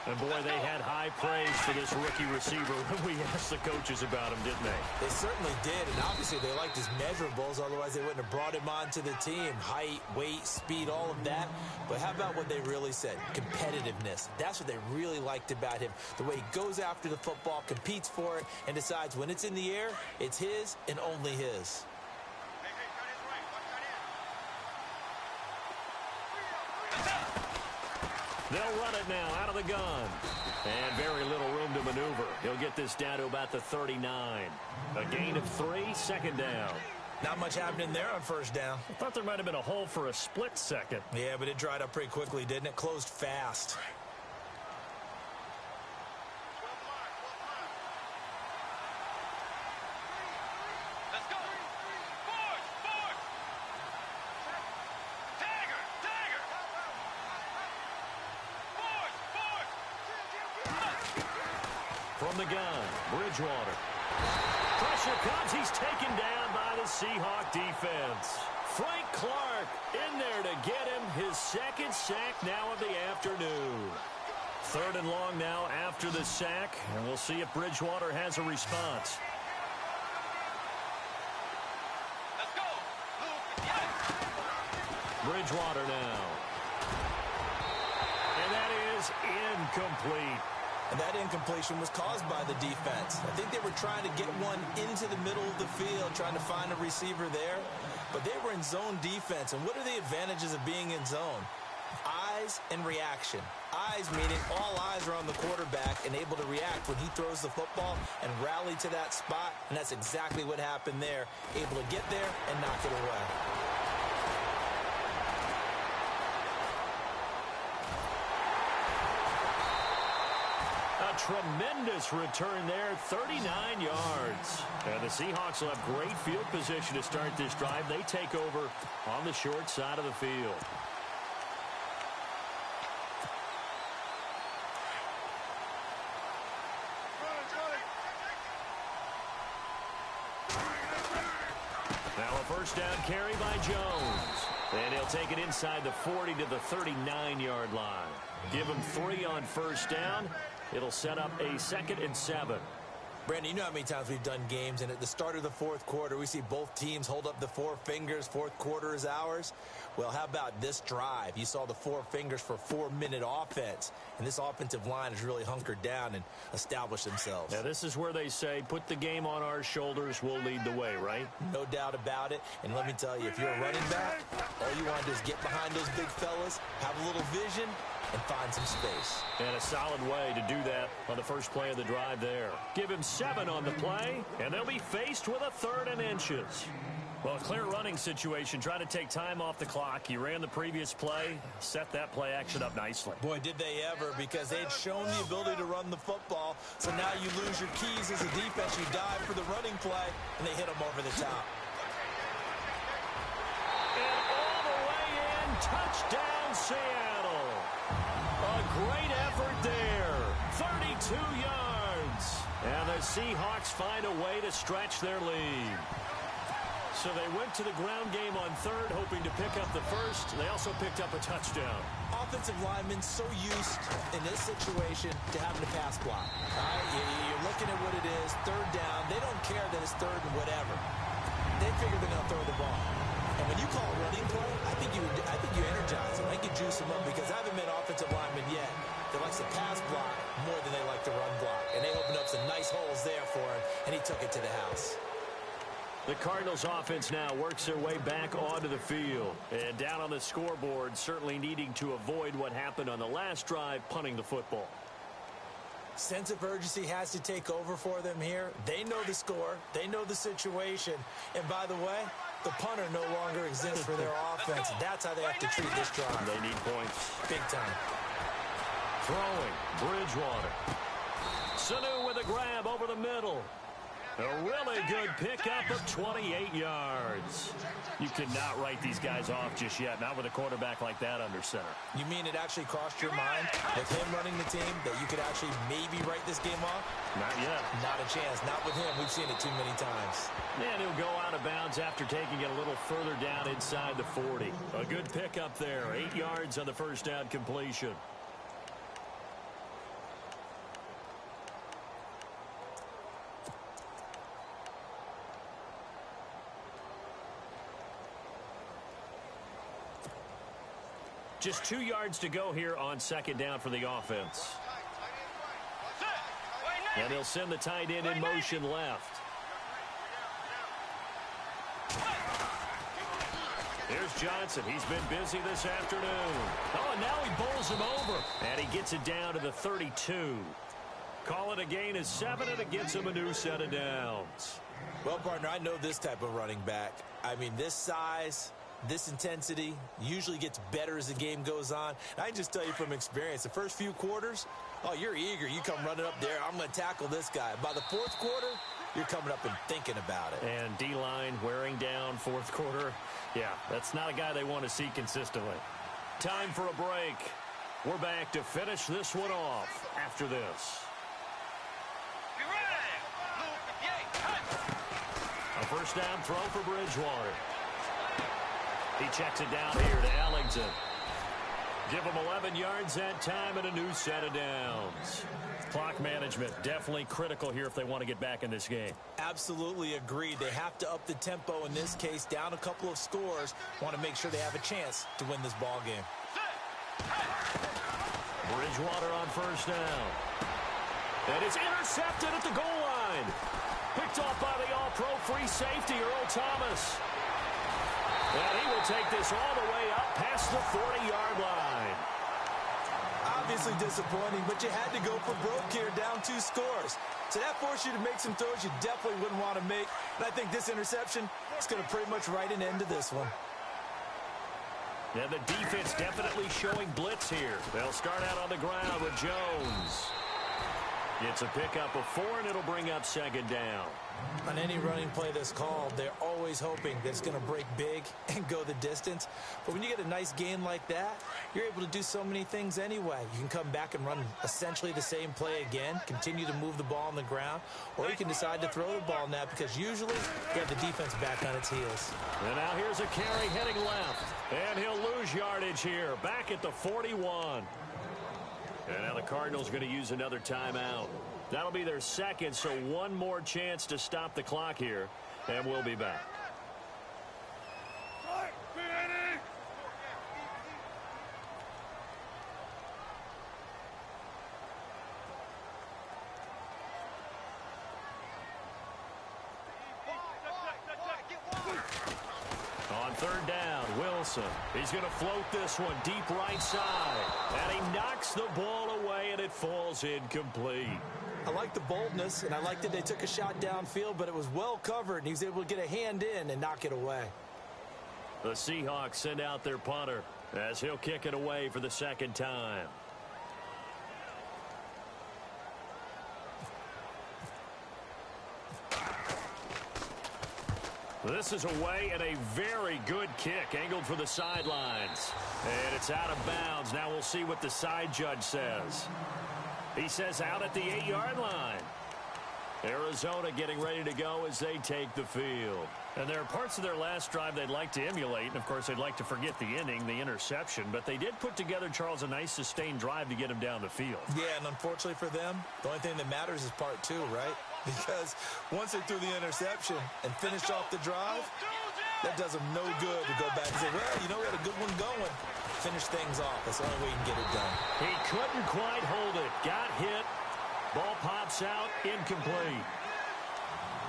[SPEAKER 5] And, boy, they had high praise for this rookie receiver when we asked the coaches about him, didn't they?
[SPEAKER 1] They certainly did, and obviously they liked his measurables. Otherwise, they wouldn't have brought him onto the team. Height, weight, speed, all of that. But how about what they really said? Competitiveness. That's what they really liked about him. The way he goes after the football, competes for it, and decides when it's in the air, it's his and only his.
[SPEAKER 5] They'll run it now out of the gun. And very little room to maneuver. He'll get this down to about the 39. A gain of 3, second down.
[SPEAKER 1] Not much happening there on first down.
[SPEAKER 5] I thought there might have been a hole for a split second.
[SPEAKER 1] Yeah, but it dried up pretty quickly, didn't it? Closed fast.
[SPEAKER 6] Let's go. Force, force. Dagger, dagger. Force, force.
[SPEAKER 5] From the gun, Bridgewater. Pressure comes. He's taken down by the Seahawk defense. Frank Clark in there to get him his second sack now of the afternoon. 3rd and long now after the sack, and we'll see if Bridgewater has a response.
[SPEAKER 6] Let's go.
[SPEAKER 5] Bridgewater now. And that is incomplete.
[SPEAKER 1] And that incompletion was caused by the defense. I think they were trying to get one into the middle of the field, trying to find a receiver there. But they were in zone defense. And what are the advantages of being in zone? Eyes and reaction. Eyes meaning all eyes are on the quarterback and able to react when he throws the football and rally to that spot. And that's exactly what happened there. Able to get there and knock it away.
[SPEAKER 5] A tremendous return there, 39 yards. And the Seahawks will have great field position to start this drive. They take over on the short side of the field. Now a first down carry by Jones. And he'll take it inside the 40 to the 39-yard line. Give him 3 on first down. It'll set up a 2nd and 7.
[SPEAKER 1] Brandon, you know how many times we've done games, and at the start of the fourth quarter, we see both teams hold up the 4 fingers, fourth quarter is ours. Well, how about this drive? You saw the 4 fingers for 4-minute offense, and this offensive line has really hunkered down and established themselves.
[SPEAKER 5] Now, this is where they say, put the game on our shoulders, we'll lead the way, right?
[SPEAKER 1] No doubt about it, and let me tell you, if you're a running back, all you want to do is get behind those big fellas, have a little vision, and find some space.
[SPEAKER 5] And a solid way to do that on the first play of the drive there. Give him 7 on the play, and they'll be faced with a 3rd and inches. Well, a clear running situation, trying to take time off the clock. He ran the previous play, set that play action up nicely.
[SPEAKER 1] Boy, did they ever, because they'd shown the ability to run the football. So now you lose your keys as a defense. You dive for the running play, and they hit them over the top.
[SPEAKER 5] And all the way in, touchdown Seattle. A great effort there. 32 yards. And the Seahawks find a way to stretch their lead. So they went to the ground game on 3rd, hoping to pick up the first. They also picked up a touchdown.
[SPEAKER 1] Offensive linemen so used in this situation to having to pass block. All right? You're looking at what it is, 3rd down. They don't care that it's 3rd and whatever. They figure they're going to throw the ball. And when you call a running play, I think you energize them. I think you juice them up because I haven't met offensive linemen yet that likes to pass block more than they like to run block. And they opened up some nice holes there for him, and he took it to the house.
[SPEAKER 5] The Cardinals offense now works their way back onto the field. And down on the scoreboard, certainly needing to avoid what happened on the last drive, punting the football.
[SPEAKER 1] Sense of urgency has to take over for them here. They know the score. They know the situation. And by the way, the punter no longer exists for their offense. That's how they have to treat this drive.
[SPEAKER 5] They need points.
[SPEAKER 1] Big time.
[SPEAKER 5] Throwing, Bridgewater. Sanu with a grab over the middle. A really good pickup of 28 yards. You cannot write these guys off just yet, not with a quarterback like that under center.
[SPEAKER 1] You mean it actually crossed your mind with him running the team that you could actually maybe write this game off?
[SPEAKER 5] Not yet.
[SPEAKER 1] Not a chance. Not with him. We've seen it too many times.
[SPEAKER 5] And he'll go out of bounds after taking it a little further down inside the 40. A good pickup there. 8 yards on the first down completion. Just 2 yards to go here on second down for the offense. And he'll send the tight end in motion left. Here's Johnson. He's been busy this afternoon. Oh, and now he bowls him over. And he gets it down to the 32. Call it a gain of 7, and it gets him a new set of downs.
[SPEAKER 1] Well, partner, I know this type of running back. I mean, this size, this intensity usually gets better as the game goes on. And I can just tell you from experience, the first few quarters, oh, you're eager. You come running up there. I'm going to tackle this guy. By the fourth quarter, you're coming up and thinking about it.
[SPEAKER 5] And D-line wearing down fourth quarter. Yeah, that's not a guy they want to see consistently. Time for a break. We're back to finish this one off after this. A first down throw for Bridgewater. He checks it down here to Ellington. Give him 11 yards that time and a new set of downs. Clock management definitely critical here if they want to get back in this game.
[SPEAKER 1] Absolutely agreed. They have to up the tempo in this case, down a couple of scores. Want to make sure they have a chance to win this ball game.
[SPEAKER 5] Bridgewater on first down. And it's intercepted at the goal line. Picked off by the all-pro free safety, Earl Thomas. And he will take this all the way up past the 40-yard line.
[SPEAKER 1] Obviously disappointing, but you had to go for broke here, down 2 scores. So that forced you to make some throws you definitely wouldn't want to make. And I think this interception is going to pretty much write an end to this one.
[SPEAKER 5] And the defense definitely showing blitz here. They'll start out on the ground with Jones. It's a pickup of 4, and it'll bring up second down.
[SPEAKER 1] On any running play that's called, they're always hoping that it's going to break big and go the distance. But when you get a nice gain like that, you're able to do so many things anyway. You can come back and run essentially the same play again, continue to move the ball on the ground, or you can decide to throw the ball now because usually you have the defense back on its heels.
[SPEAKER 5] And now here's a carry heading left. And he'll lose yardage here, back at the 41. And now the Cardinals are going to use another timeout. That'll be their second, so one more chance to stop the clock here, and we'll be back. On third down, Wilson. He's going to float this one deep right side. And he knocks the ball away, and it falls incomplete.
[SPEAKER 1] I like the boldness, and I like that they took a shot downfield, but it was well covered, and he was able to get a hand in and knock it away.
[SPEAKER 5] The Seahawks send out their punter as he'll kick it away for the second time. This is away and a very good kick angled for the sidelines. And it's out of bounds. Now we'll see what the side judge says. He says out at the 8-yard line. Arizona getting ready to go as they take the field. And there are parts of their last drive they'd like to emulate. And, of course, they'd like to forget the inning, the interception. But they did put together, Charles, a nice sustained drive to get him down the field.
[SPEAKER 1] Yeah, and unfortunately for them, the only thing that matters is part 2, right? because once they threw the interception and finished off the drive, that does them no good to go back and say, well, you know, we had a good one going. Finish things off. That's the only way you can get it done.
[SPEAKER 5] He couldn't quite hold it. Got hit. Ball pops out. Incomplete.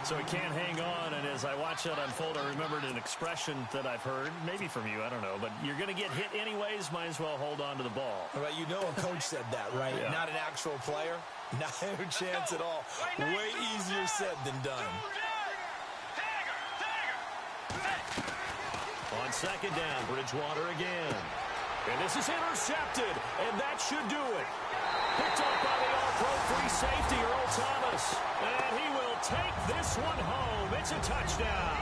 [SPEAKER 5] So he can't hang on, and as I watch that unfold, I remembered an expression that I've heard, maybe from you, I don't know, but you're going to get hit anyways, might as well hold on to the ball.
[SPEAKER 1] All right, you know a coach said that, right?
[SPEAKER 5] Yeah.
[SPEAKER 1] Not an actual player. Not a chance at all. Way easier said than done.
[SPEAKER 5] On second down, Bridgewater again. And this is intercepted, and that should do it. Picked up by the all-pro free safety, Earl Thomas. And he will take this one home. It's a touchdown.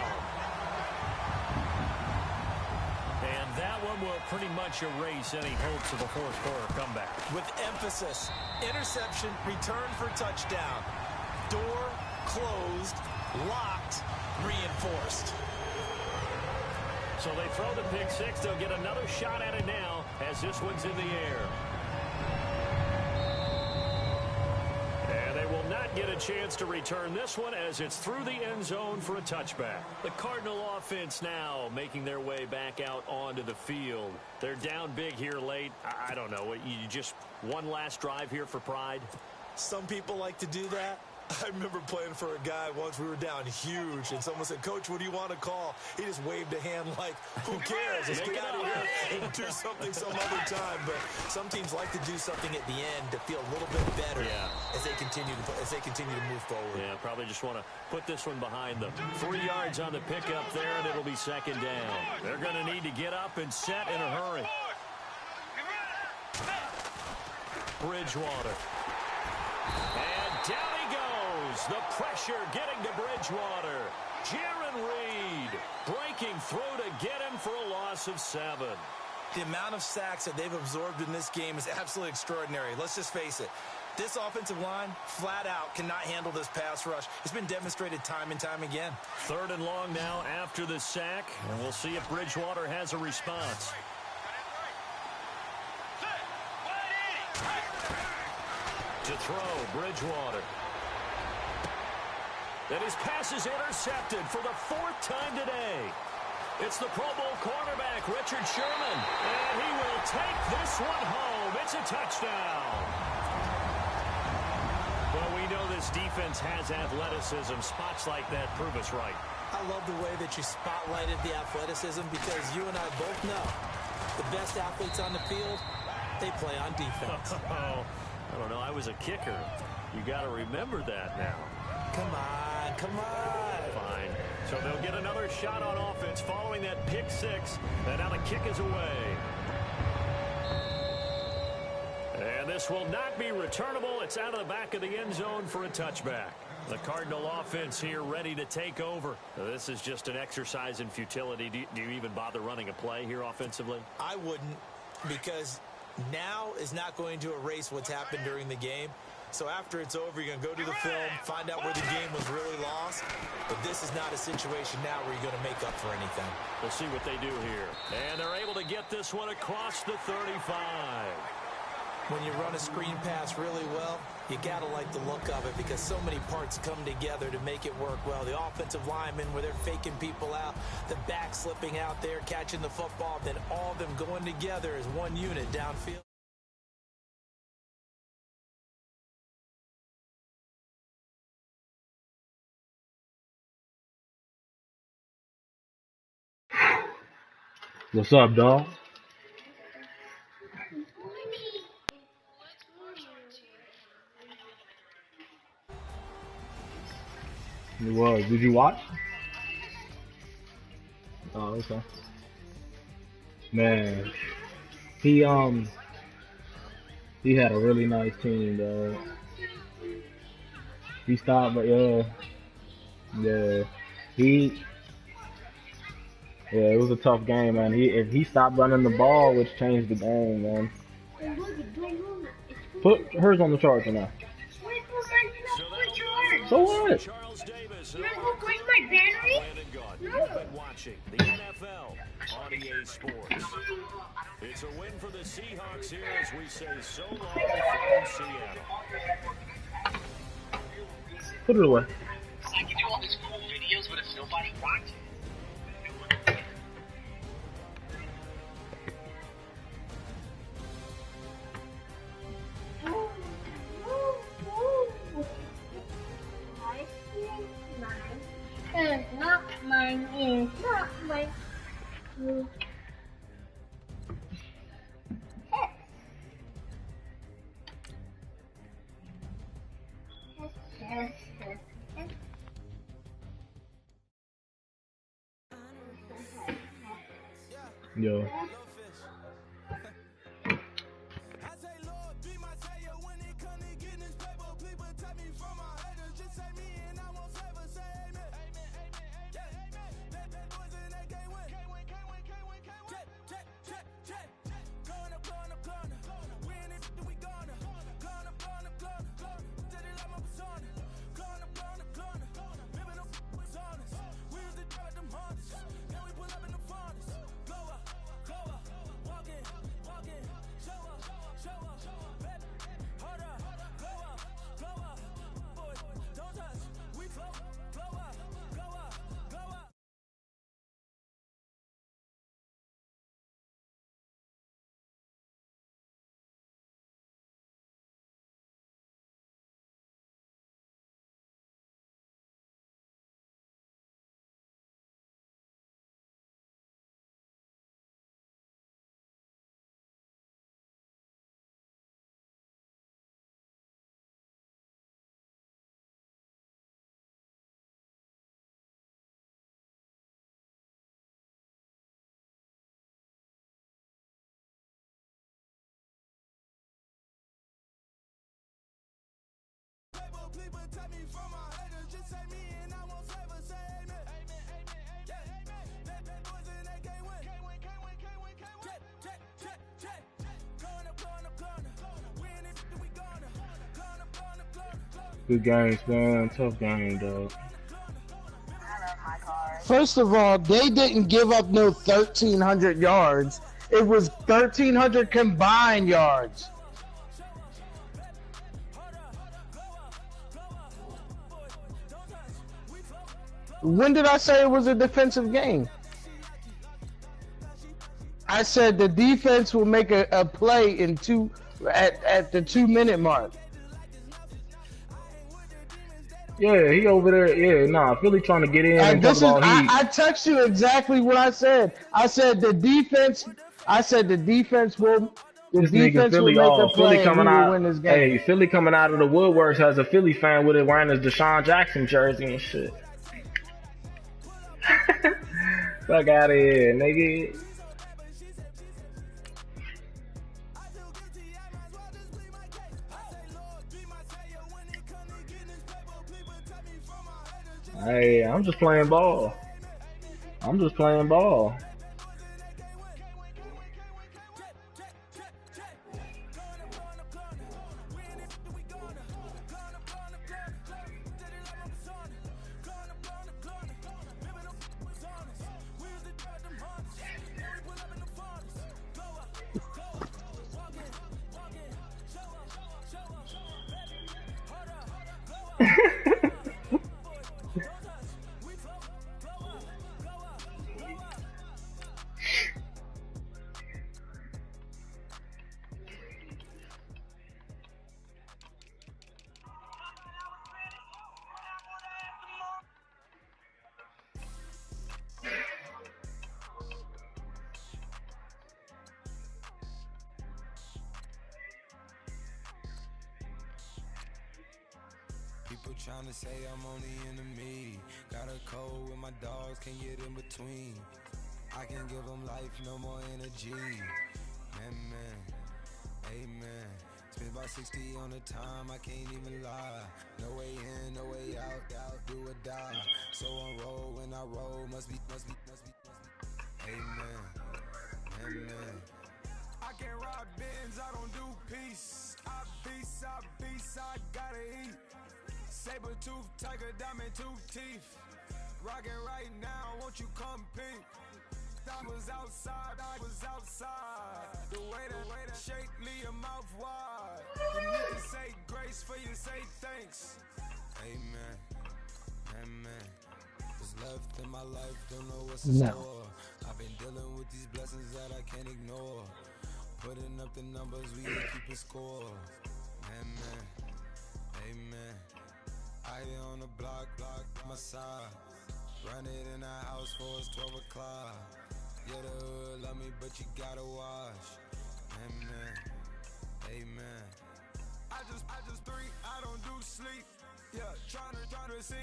[SPEAKER 5] And that one will pretty much erase any hopes of a fourth-quarter comeback.
[SPEAKER 1] With emphasis, interception, return for touchdown. Door closed, locked, reinforced.
[SPEAKER 5] So they throw the pick six. They'll get another shot at it now as this one's in the air. And they will not get a chance to return this one as it's through the end zone for a touchback. The Cardinal offense now making their way back out onto the field. They're down big here late. I don't know. You just one last drive here for pride?
[SPEAKER 1] Some people like to do that. I remember playing for a guy once. We were down huge, and someone said, Coach, what do you want to call? He just waved a hand like, who cares? Let's get out of here and do something some other time. But some teams like to do something at the end to feel a little bit better as they continue to move forward.
[SPEAKER 5] Yeah, probably just want to put this one behind them. 3 yards on the pickup there, and it'll be second down. They're going to need to get up and set in a hurry. Bridgewater. And down he goes. The pressure getting to Bridgewater. Jaron Reed breaking through to get him for a loss of 7.
[SPEAKER 1] The amount of sacks that they've absorbed in this game is absolutely extraordinary. Let's just face it. This offensive line, flat out, cannot handle this pass rush. It's been demonstrated time and time again.
[SPEAKER 5] 3rd and long now after the sack. And we'll see if Bridgewater has a response. To throw, Bridgewater. And his pass is intercepted for the 4th time today. It's the Pro Bowl cornerback, Richard Sherman. And he will take this one home. It's a touchdown. Well, we know this defense has athleticism. Spots like that prove us right.
[SPEAKER 1] I love the way that you spotlighted the athleticism because you and I both know the best athletes on the field, they play on defense.
[SPEAKER 5] I don't know. I was a kicker. You got to remember that now.
[SPEAKER 1] Come on, come on.
[SPEAKER 5] Fine. So they'll get another shot on offense following that pick six. And now the kick is away. And this will not be returnable. It's out of the back of the end zone for a touchback. The Cardinal offense here ready to take over. This is just an exercise in futility. Do you even bother running a play here offensively?
[SPEAKER 1] I wouldn't, because now is not going to erase what's happened during the game. So after it's over, you're going to go to the film, find out where the game was really lost. But this is not a situation now where you're going to make up for anything.
[SPEAKER 5] We'll see what they do here. And they're able to get this one across the 35.
[SPEAKER 1] When you run a screen pass really well, you got to like the look of it because so many parts come together to make it work well. The offensive linemen, where they're faking people out, the back slipping out there, catching the football, then all of them going together as one unit downfield.
[SPEAKER 7] What's up, dog? It was. Did you watch? Oh, okay. Man, he had a really nice team, dog. He stopped, but yeah, it was a tough game, man. If he stopped running the ball, which changed the game, man. Put hers on the charger now. So what?
[SPEAKER 8] Where's my battery?
[SPEAKER 5] You've been watching the NFL on EA Sports. It's a win for the Seahawks here as we say so long from Seattle.
[SPEAKER 7] Put it away.
[SPEAKER 9] It's like you do all these cool videos, but if nobody watches.
[SPEAKER 8] It's not mine. It's not mine.
[SPEAKER 7] Yo. Good games, man. Tough game, dog.
[SPEAKER 10] First of all, they didn't give up no 1,300 yards. It was 1,300 combined yards. When did I say it was a defensive game? I said the defense will make a play in at the 2-minute mark.
[SPEAKER 7] Yeah, he over there. Yeah, nah, Philly trying to get in and talk about heat.
[SPEAKER 10] I text you exactly what I said. I said the defense. I said the defense will. The
[SPEAKER 7] This nigga
[SPEAKER 10] defense will
[SPEAKER 7] Philly,
[SPEAKER 10] make a play
[SPEAKER 7] Philly coming
[SPEAKER 10] and we will
[SPEAKER 7] out.
[SPEAKER 10] win this game.
[SPEAKER 7] Hey, Philly coming out of the woodworks as a Philly fan with it wearing his Deshaun Jackson jersey and shit. Fuck out of here, nigga. Hey, I'm just playing ball. I'm just playing ball.
[SPEAKER 3] People trying to say I'm only enemy. Got a code with my dogs, can't get in between. I can give them life, no more energy. Amen, amen. Spent about 60 on the time, I can't even lie. No way in, no way out, do or die. So on roll, when I roll, must be. Amen, amen. I can't ride bins, I don't do peace. I beast, I gotta eat. Saber tooth, tiger, diamond tooth teeth. Rockin' right now, won't you come peep? I was outside. The way to shake, leave your mouth wide. You need to say grace for you, say thanks. Amen. Amen. What's left in my life, don't know what's in
[SPEAKER 10] No.
[SPEAKER 3] store. I've been dealing with these blessings that I can't ignore. Putting up the numbers, we ain't keeping score. Amen. Amen. I on the block, my side. Run it in the house for it's 12 o'clock. Yeah, the hood love me, but you gotta watch. Amen. Amen. I just three, I don't do sleep. Yeah, tryna see,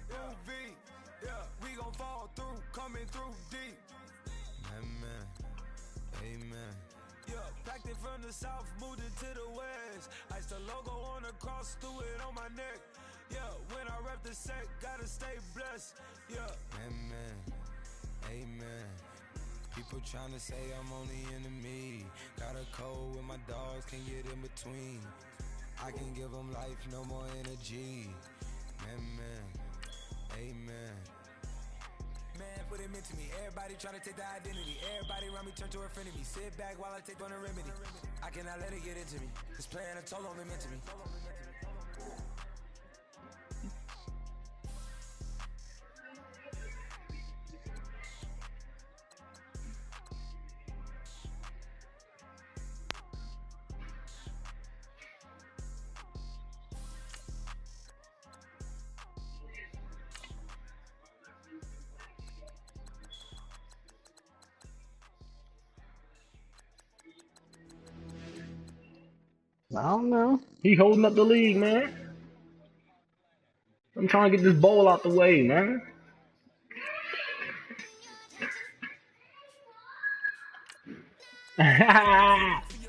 [SPEAKER 3] UV. Yeah, we gon' fall through, coming through deep. Amen. Amen. Yeah, packed it from the south, moved it to the west. Iced the logo on the cross, threw it on my neck. Yeah, when I rep the set, gotta stay blessed. Yeah. Amen. Amen. People tryna say I'm only enemy. Got a code with my dogs, can't get in between. I can give them life, no more energy. Amen. Amen. Man, put it into me. Everybody tryna take the identity. Everybody around me turn to a friend of me. Sit back while I take on a remedy. I cannot let it get into me. This plan a toll on me, meant to me.
[SPEAKER 10] I don't know.
[SPEAKER 7] He holding up the league, man. I'm trying to get this ball out the way, man.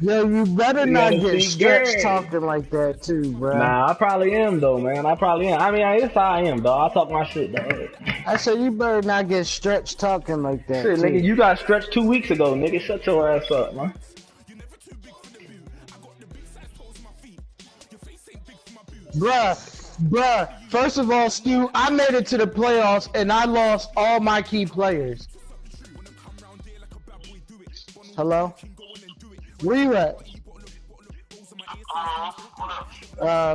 [SPEAKER 10] Yo, you better
[SPEAKER 7] We
[SPEAKER 10] not
[SPEAKER 7] gotta
[SPEAKER 10] get
[SPEAKER 7] see
[SPEAKER 10] stretched
[SPEAKER 7] Gary.
[SPEAKER 10] talking like that too, bruh.
[SPEAKER 7] Nah, I probably am though, man. I probably am. I mean, it's how I am, dog. I talk my shit, dog.
[SPEAKER 10] I said you better not get stretched talking like that
[SPEAKER 7] Shit, nigga,
[SPEAKER 10] too.
[SPEAKER 7] you got stretched 2 weeks ago, nigga. Shut your ass up, man.
[SPEAKER 10] Bruh, first of all, Stu, I made it to the playoffs and I lost all my key players. Hello? Where you at?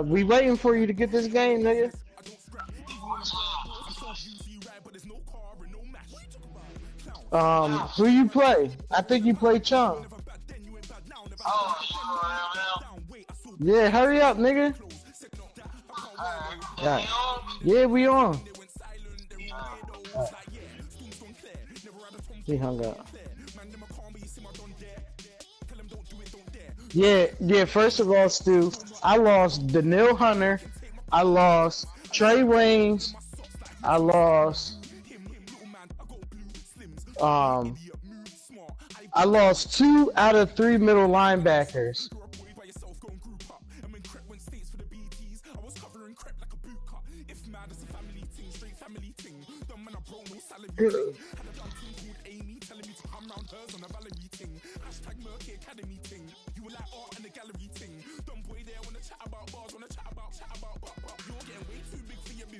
[SPEAKER 10] We waiting for you to get this game, nigga. Who you play? I think you play Chung. Yeah, hurry up, nigga. Yeah, we on. He hung up. Yeah, first of all, Stu, I lost Daniil Hunter. I lost Trey Waynes. I lost I lost 2 out of 3 middle linebackers.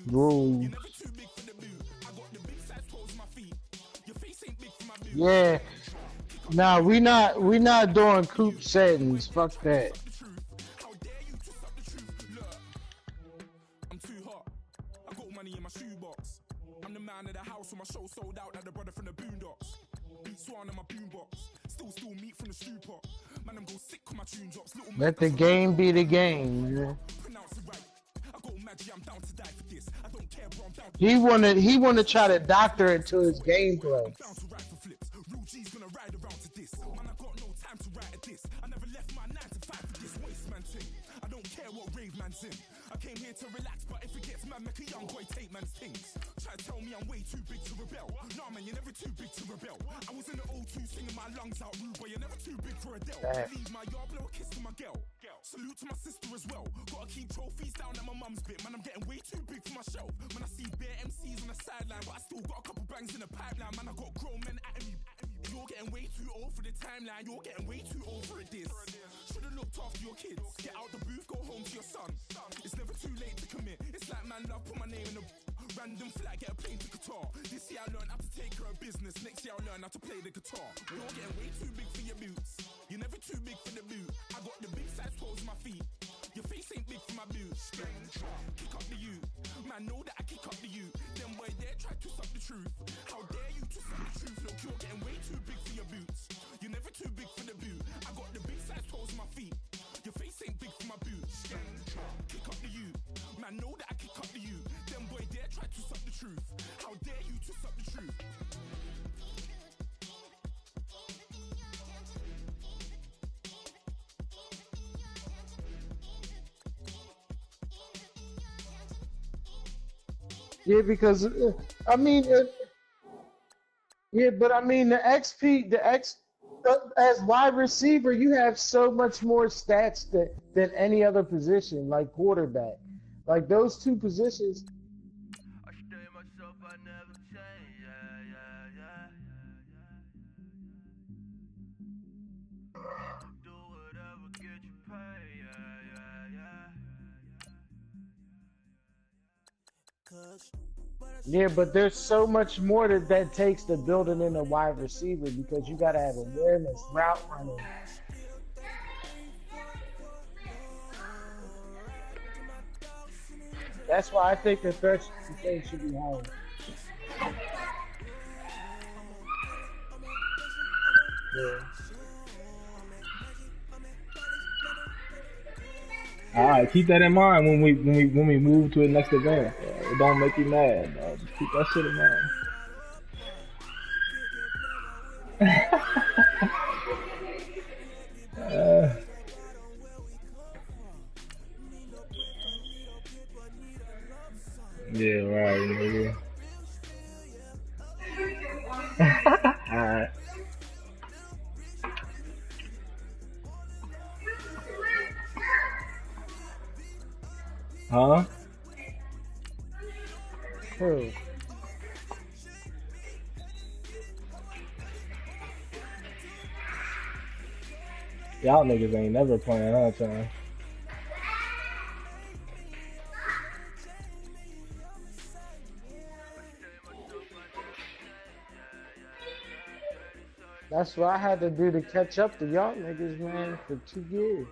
[SPEAKER 10] Whoa. Yeah. Nah, we not doing coop settings. Fuck that. I'm too hot. I got money in my shoebox. I'm the man of the house, my show sold out like the brother from the Boondocks. Beat Swan in my boombox. Still meat from the stew pot. Man, I'm go sick on my tune drops. Let the game be the game, man. He wanna try to doctor it to his gameplay. I came here to relax, but if it gets mad, make a young boy take man's things. Try to tell me I'm way too big to rebel. Nah, man, you're never too big to rebel. I was in the O2 singing my lungs out, rude, but you're never too big for a Dell. Leave my yard, blow a kiss to my girl. Salute to my sister as well. Gotta keep trophies down at my mum's bit. Man, I'm getting way too big for my shelf. Man, I see bare MCs on the sideline, but I still got a couple bangs in the pipeline. Man, I got grown men at me. You're getting way too old for the timeline. You're getting way too old for a diss. Should've looked after your kids. Get out the booth, go home to your son. It's never too late to commit. It's like man love, put my name in a random flat, get a plane to Qatar. This year I learned how to take care of business. Next year I'll learn how to play the guitar. You're getting way too big for your boots. You're never too big for the boot. I got the big size toes on my feet. Your face ain't big for my boots. Kick up the U. Man, know that I kick up the youth. Them boy there try to suck the truth. How dare you to suck the truth? Look, you're getting way too big for your boots. You're never too big for the boot. I got the big size toes on my feet. Your face ain't big for my boots. Kick up the youth. Man, know that I kick up the youth. Them boy there try to suck the truth. How dare you to suck the truth?
[SPEAKER 11] Yeah, because I mean, yeah, but I mean as wide receiver, you have so much more stats than any other position, like quarterback. Like those two positions.
[SPEAKER 6] I stay myself, I never change. Do whatever, get you paid.
[SPEAKER 11] Yeah, but there's so much more that takes to building in a wide receiver because you got to have awareness, route running. That's why I think the third thing should be higher. Yeah.
[SPEAKER 7] All right, keep that in mind when we move to the next event. It don't make you mad. Just keep that shit in mind. Yeah, right, nigga. Alright. Huh?
[SPEAKER 11] True.
[SPEAKER 7] Y'all niggas ain't never playing, huh, Tom?
[SPEAKER 11] That's what I had to do to catch up to y'all niggas, man, for 2 years.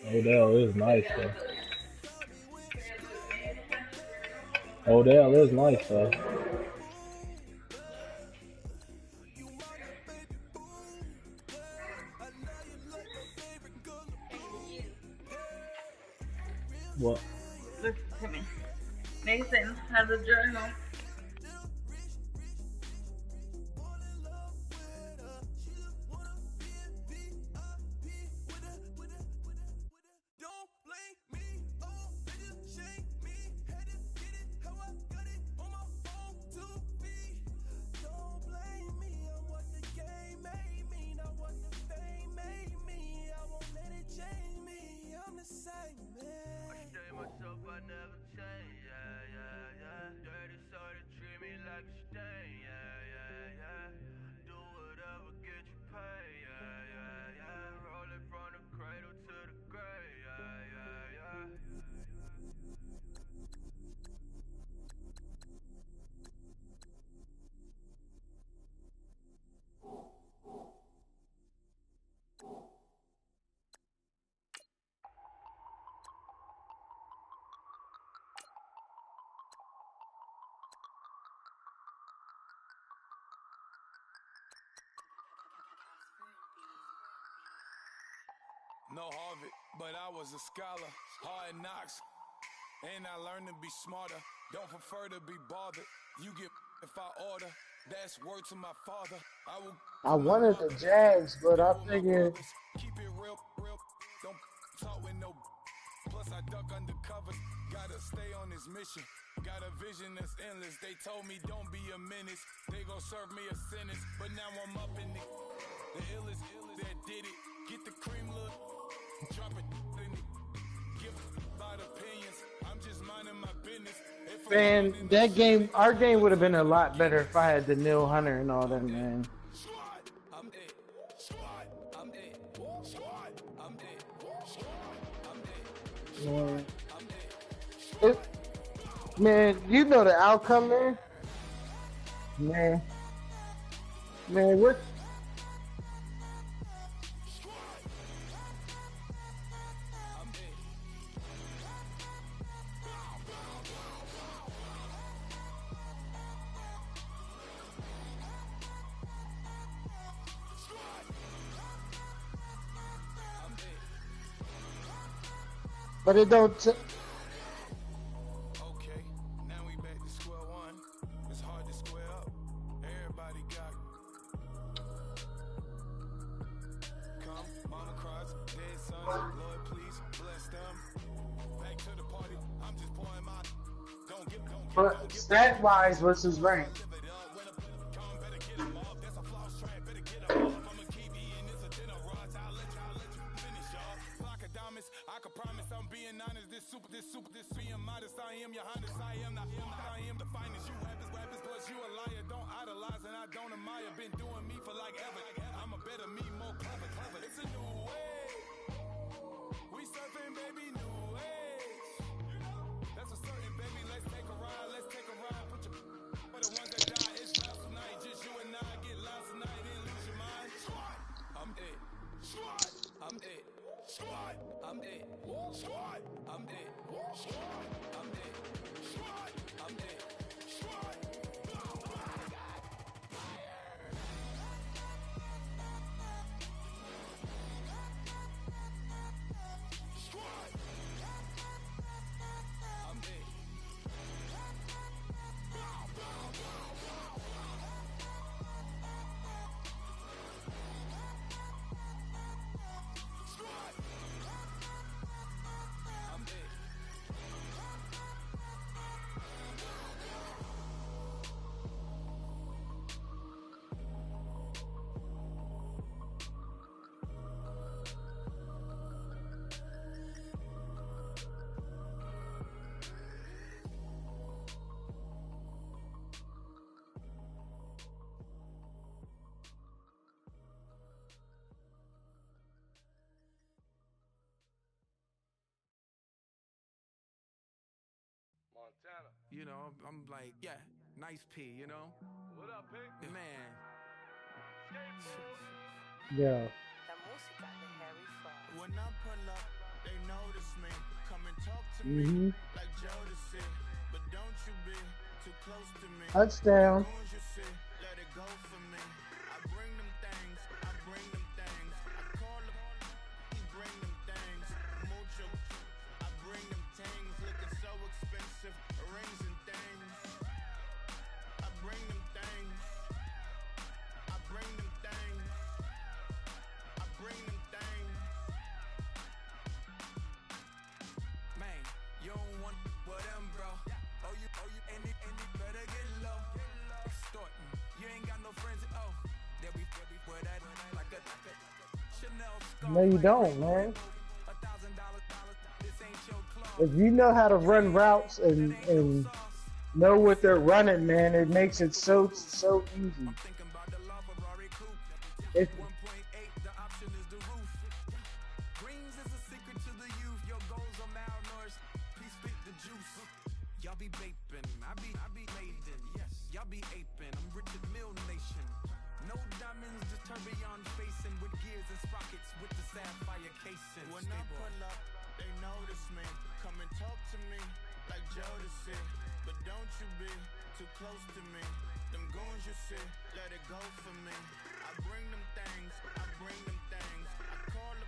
[SPEAKER 7] Odell is nice, though. Odell is nice, though. What?
[SPEAKER 8] Listen to me. Nathan has a journal.
[SPEAKER 3] No Harvard, but I was a scholar. Hard knocks, and I learned to be smarter. Don't prefer to be bothered. You get if I order. That's word to my father.
[SPEAKER 11] I wanted the Jags, but I figured.
[SPEAKER 3] Keep it real. Don't talk with no. Plus I duck undercover. Gotta stay on this mission. Got a vision that's endless. They told me don't be a menace. They gon' serve me a sentence, but now I'm up in it. The illest that did it. Get the cream look. Drop it in it. Give about opinions. I'm just minding my business.
[SPEAKER 11] Man, that game, our game would have been a lot better if I had the Neil Hunter and all that, man.
[SPEAKER 3] I'm it. I'm it. I'm it.
[SPEAKER 11] Man.
[SPEAKER 3] I'm it.
[SPEAKER 11] Man, you know the outcome, man. Man, what? But it don't.
[SPEAKER 3] Okay, now we back to square one. It's hard to square up. Everybody got come, mama cries, dead sons. Lord, please bless them. Back to the party. I'm just pouring my. Don't get.
[SPEAKER 11] But stat wise versus rank.
[SPEAKER 3] I can promise I'm being honest. This being modest. I am your highness. I am not. I am the finest. You weapons, plus you a liar. Don't idolize and I don't admire. Been doing me for like ever. I'm a better me, more clever. It's a new way. We surfing, baby, new age. That's a certain, baby. Let's take a ride. Put your for the ones that die. It's loud tonight. Just you and I get loud tonight and lose your mind. I'm it. I'm it. I'm it. I'm it. I'm it. I'm it.
[SPEAKER 12] Montana.
[SPEAKER 3] You know, I'm like, yeah, nice P, you know?
[SPEAKER 12] What up, Pink?
[SPEAKER 3] Man.
[SPEAKER 11] Yeah.
[SPEAKER 3] When I pull up, they notice me. Come and talk to me like Jodeci. But don't you be too close to me.
[SPEAKER 11] Touchdown.
[SPEAKER 3] You see, let it go for me. I bring them things. I call them, he bring them things. Mucho. I bring them things. Looking so expensive. Rings and things. I bring them things. I bring them things. I bring them things. Man, you don't want what them, bro. Oh, you, and it better get low. Extorting, you ain't got no friends. Oh, they'll be for that like a Chanel scarf.
[SPEAKER 11] No, you don't, man.
[SPEAKER 3] $1,000. This ain't your club.
[SPEAKER 11] If you know how to run routes and know what they're running, man, it makes it so easy. If,
[SPEAKER 3] the option is the roof. Greens is a secret to the youth. Your goals are malnourished. Please spit the juice. Y'all be vaping. I be laden. Yes. Y'all be aping. I'm Richard Mill Nation. No diamonds, just tourbillon facing with gears and sprockets with the sapphire casing. When I pull up, they notice me. Come and talk to me like Jodeci. But don't you be too close to me. Them goons you see, let it go for me. I bring them things. I call them,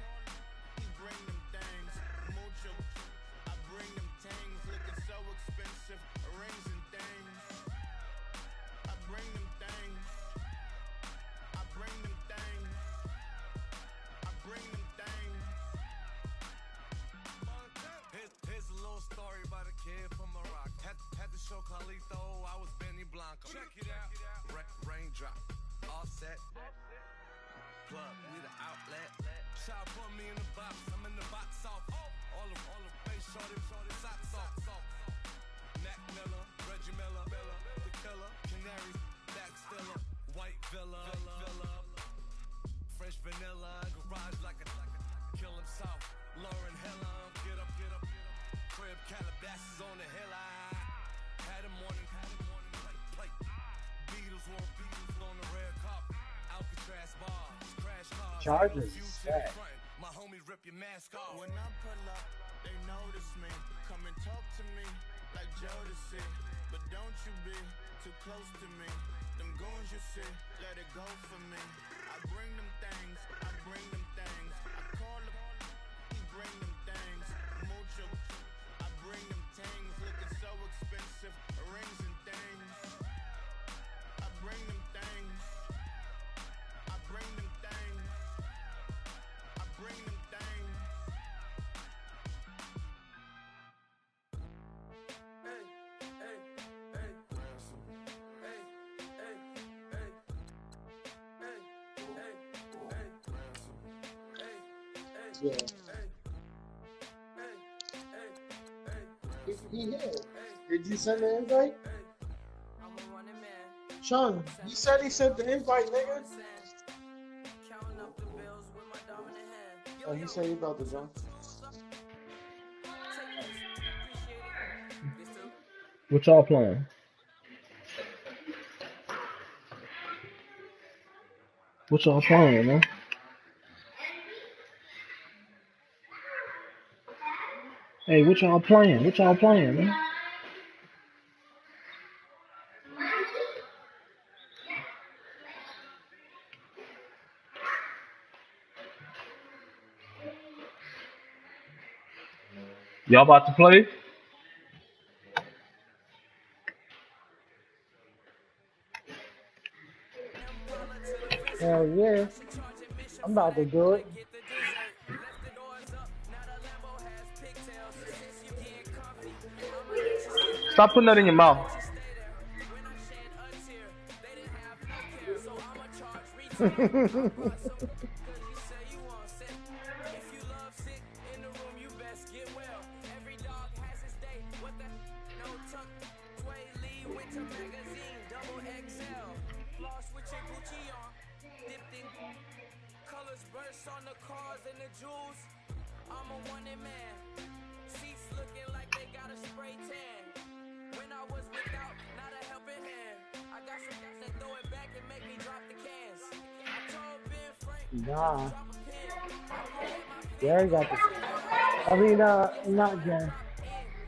[SPEAKER 3] he bring them things. Mucho. I bring them things. Looking so expensive. Rings and things. I bring them things. I bring them things. I bring them things.
[SPEAKER 12] Here's a little story about a kid from Morocco. Had to show Carlito I was Benny Blanco. Check it out. Raindrop, offset, plug, we the outlet. Try to put me in the box, I'm in the box off. All the face shorty, socks off. Mac Miller, Reggie Miller, the killer, Canaries, back stiller, White Villa, Fresh
[SPEAKER 11] Chargers is sad.
[SPEAKER 12] My homies rip your mask off.
[SPEAKER 10] When I pull up, they notice me. Come and talk to me like Jodeci. But don't you be too close to me. Them goons you see, let it go for me. I bring them things, I bring them things. I call them, bring them things. Mucho, I bring them things. Looking so expensive, rings and things. I bring them things. I bring them things. I bring them things. Hey, hey, hey. Ransom. Hey, hey, hey. Hey, hey, hey. Ransom. Hey, hey,
[SPEAKER 11] Yeah.
[SPEAKER 10] hey. Hey, hey, hey.
[SPEAKER 11] He here. Did you send the invite?
[SPEAKER 2] I'm a running man.
[SPEAKER 11] Sean, he said he sent the invite, nigga.
[SPEAKER 2] Counting up the bills with my dominant hand.
[SPEAKER 11] Oh, he said he about to jump.
[SPEAKER 7] What y'all playing? What y'all playing, man? Hey, what y'all playing? What y'all playing, man? Y'all about to play?
[SPEAKER 11] Hell yeah. I'm about to do it.
[SPEAKER 7] Stop putting that in your mouth.
[SPEAKER 2] On the cars and the jewels, I'm a wanted man. Seats looking like they got a spray tan. When I was without, not a helping hand. I got some guys that throw it back and make me drop the cans. I told Ben Frank,
[SPEAKER 11] Nah.
[SPEAKER 2] drop a pin.
[SPEAKER 11] Gary got the. I mean, not Gary.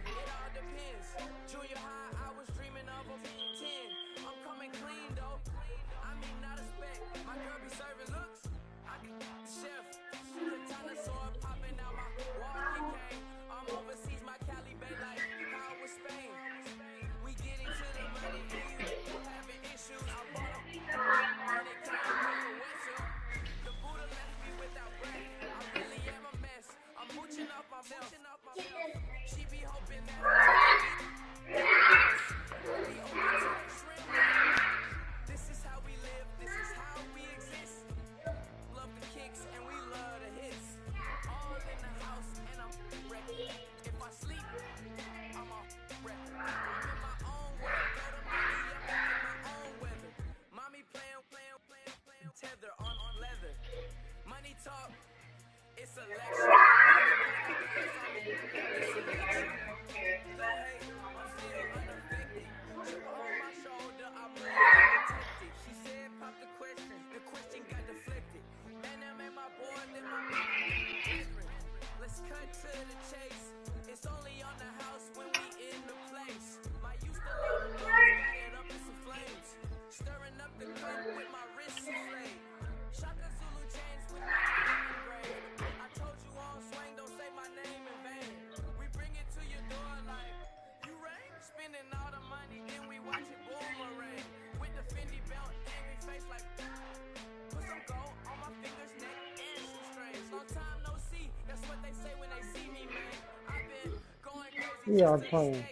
[SPEAKER 2] It all depends. Junior high, I was dreaming of a 10. I'm coming clean though. I mean, not a spec. My girl be serving looks. I can chef. Katana sword popping out my walking cane. I'm overseas, my Cali Bay like how was Spain. We getting to the money and you having issues. I bought them and it came with a wetsuit. The Buddha left me without breath. I really am a mess. I'm mooching up my milk. She be hoping that be open to the shrimp. This is how we live. This is how we exist. Love the kicks and we love the hits. All in the house and I'm wrecked. If I sleep, I'm a wreck. I'm in my own world. Go to mommy, I'm in my own weather. Mommy playing tether on leather. Money talk, it's a lecture. It's a lecture. No hate, I'm still unaffected. Chip on my shoulder, I'm really protected. She said, pop the question got deflected. Man, that made my boy, then my different. Let's cut to the chase. It's only on the house when we in the place. My used to love it up in some flames. Stirring up the cup with my wrist souffle. Shaka Zulu chains with my name engraved. I told you on swing, don't say my name in vain. We bring it to your door like, you rain? Spending all the money, then we watch it boomerang. With the Fendi belt, angry face like, put some gold on my fingers, neck, and some strings. Long time no see, that's what they say when they see me, man. I've been going crazy.
[SPEAKER 11] We are playing.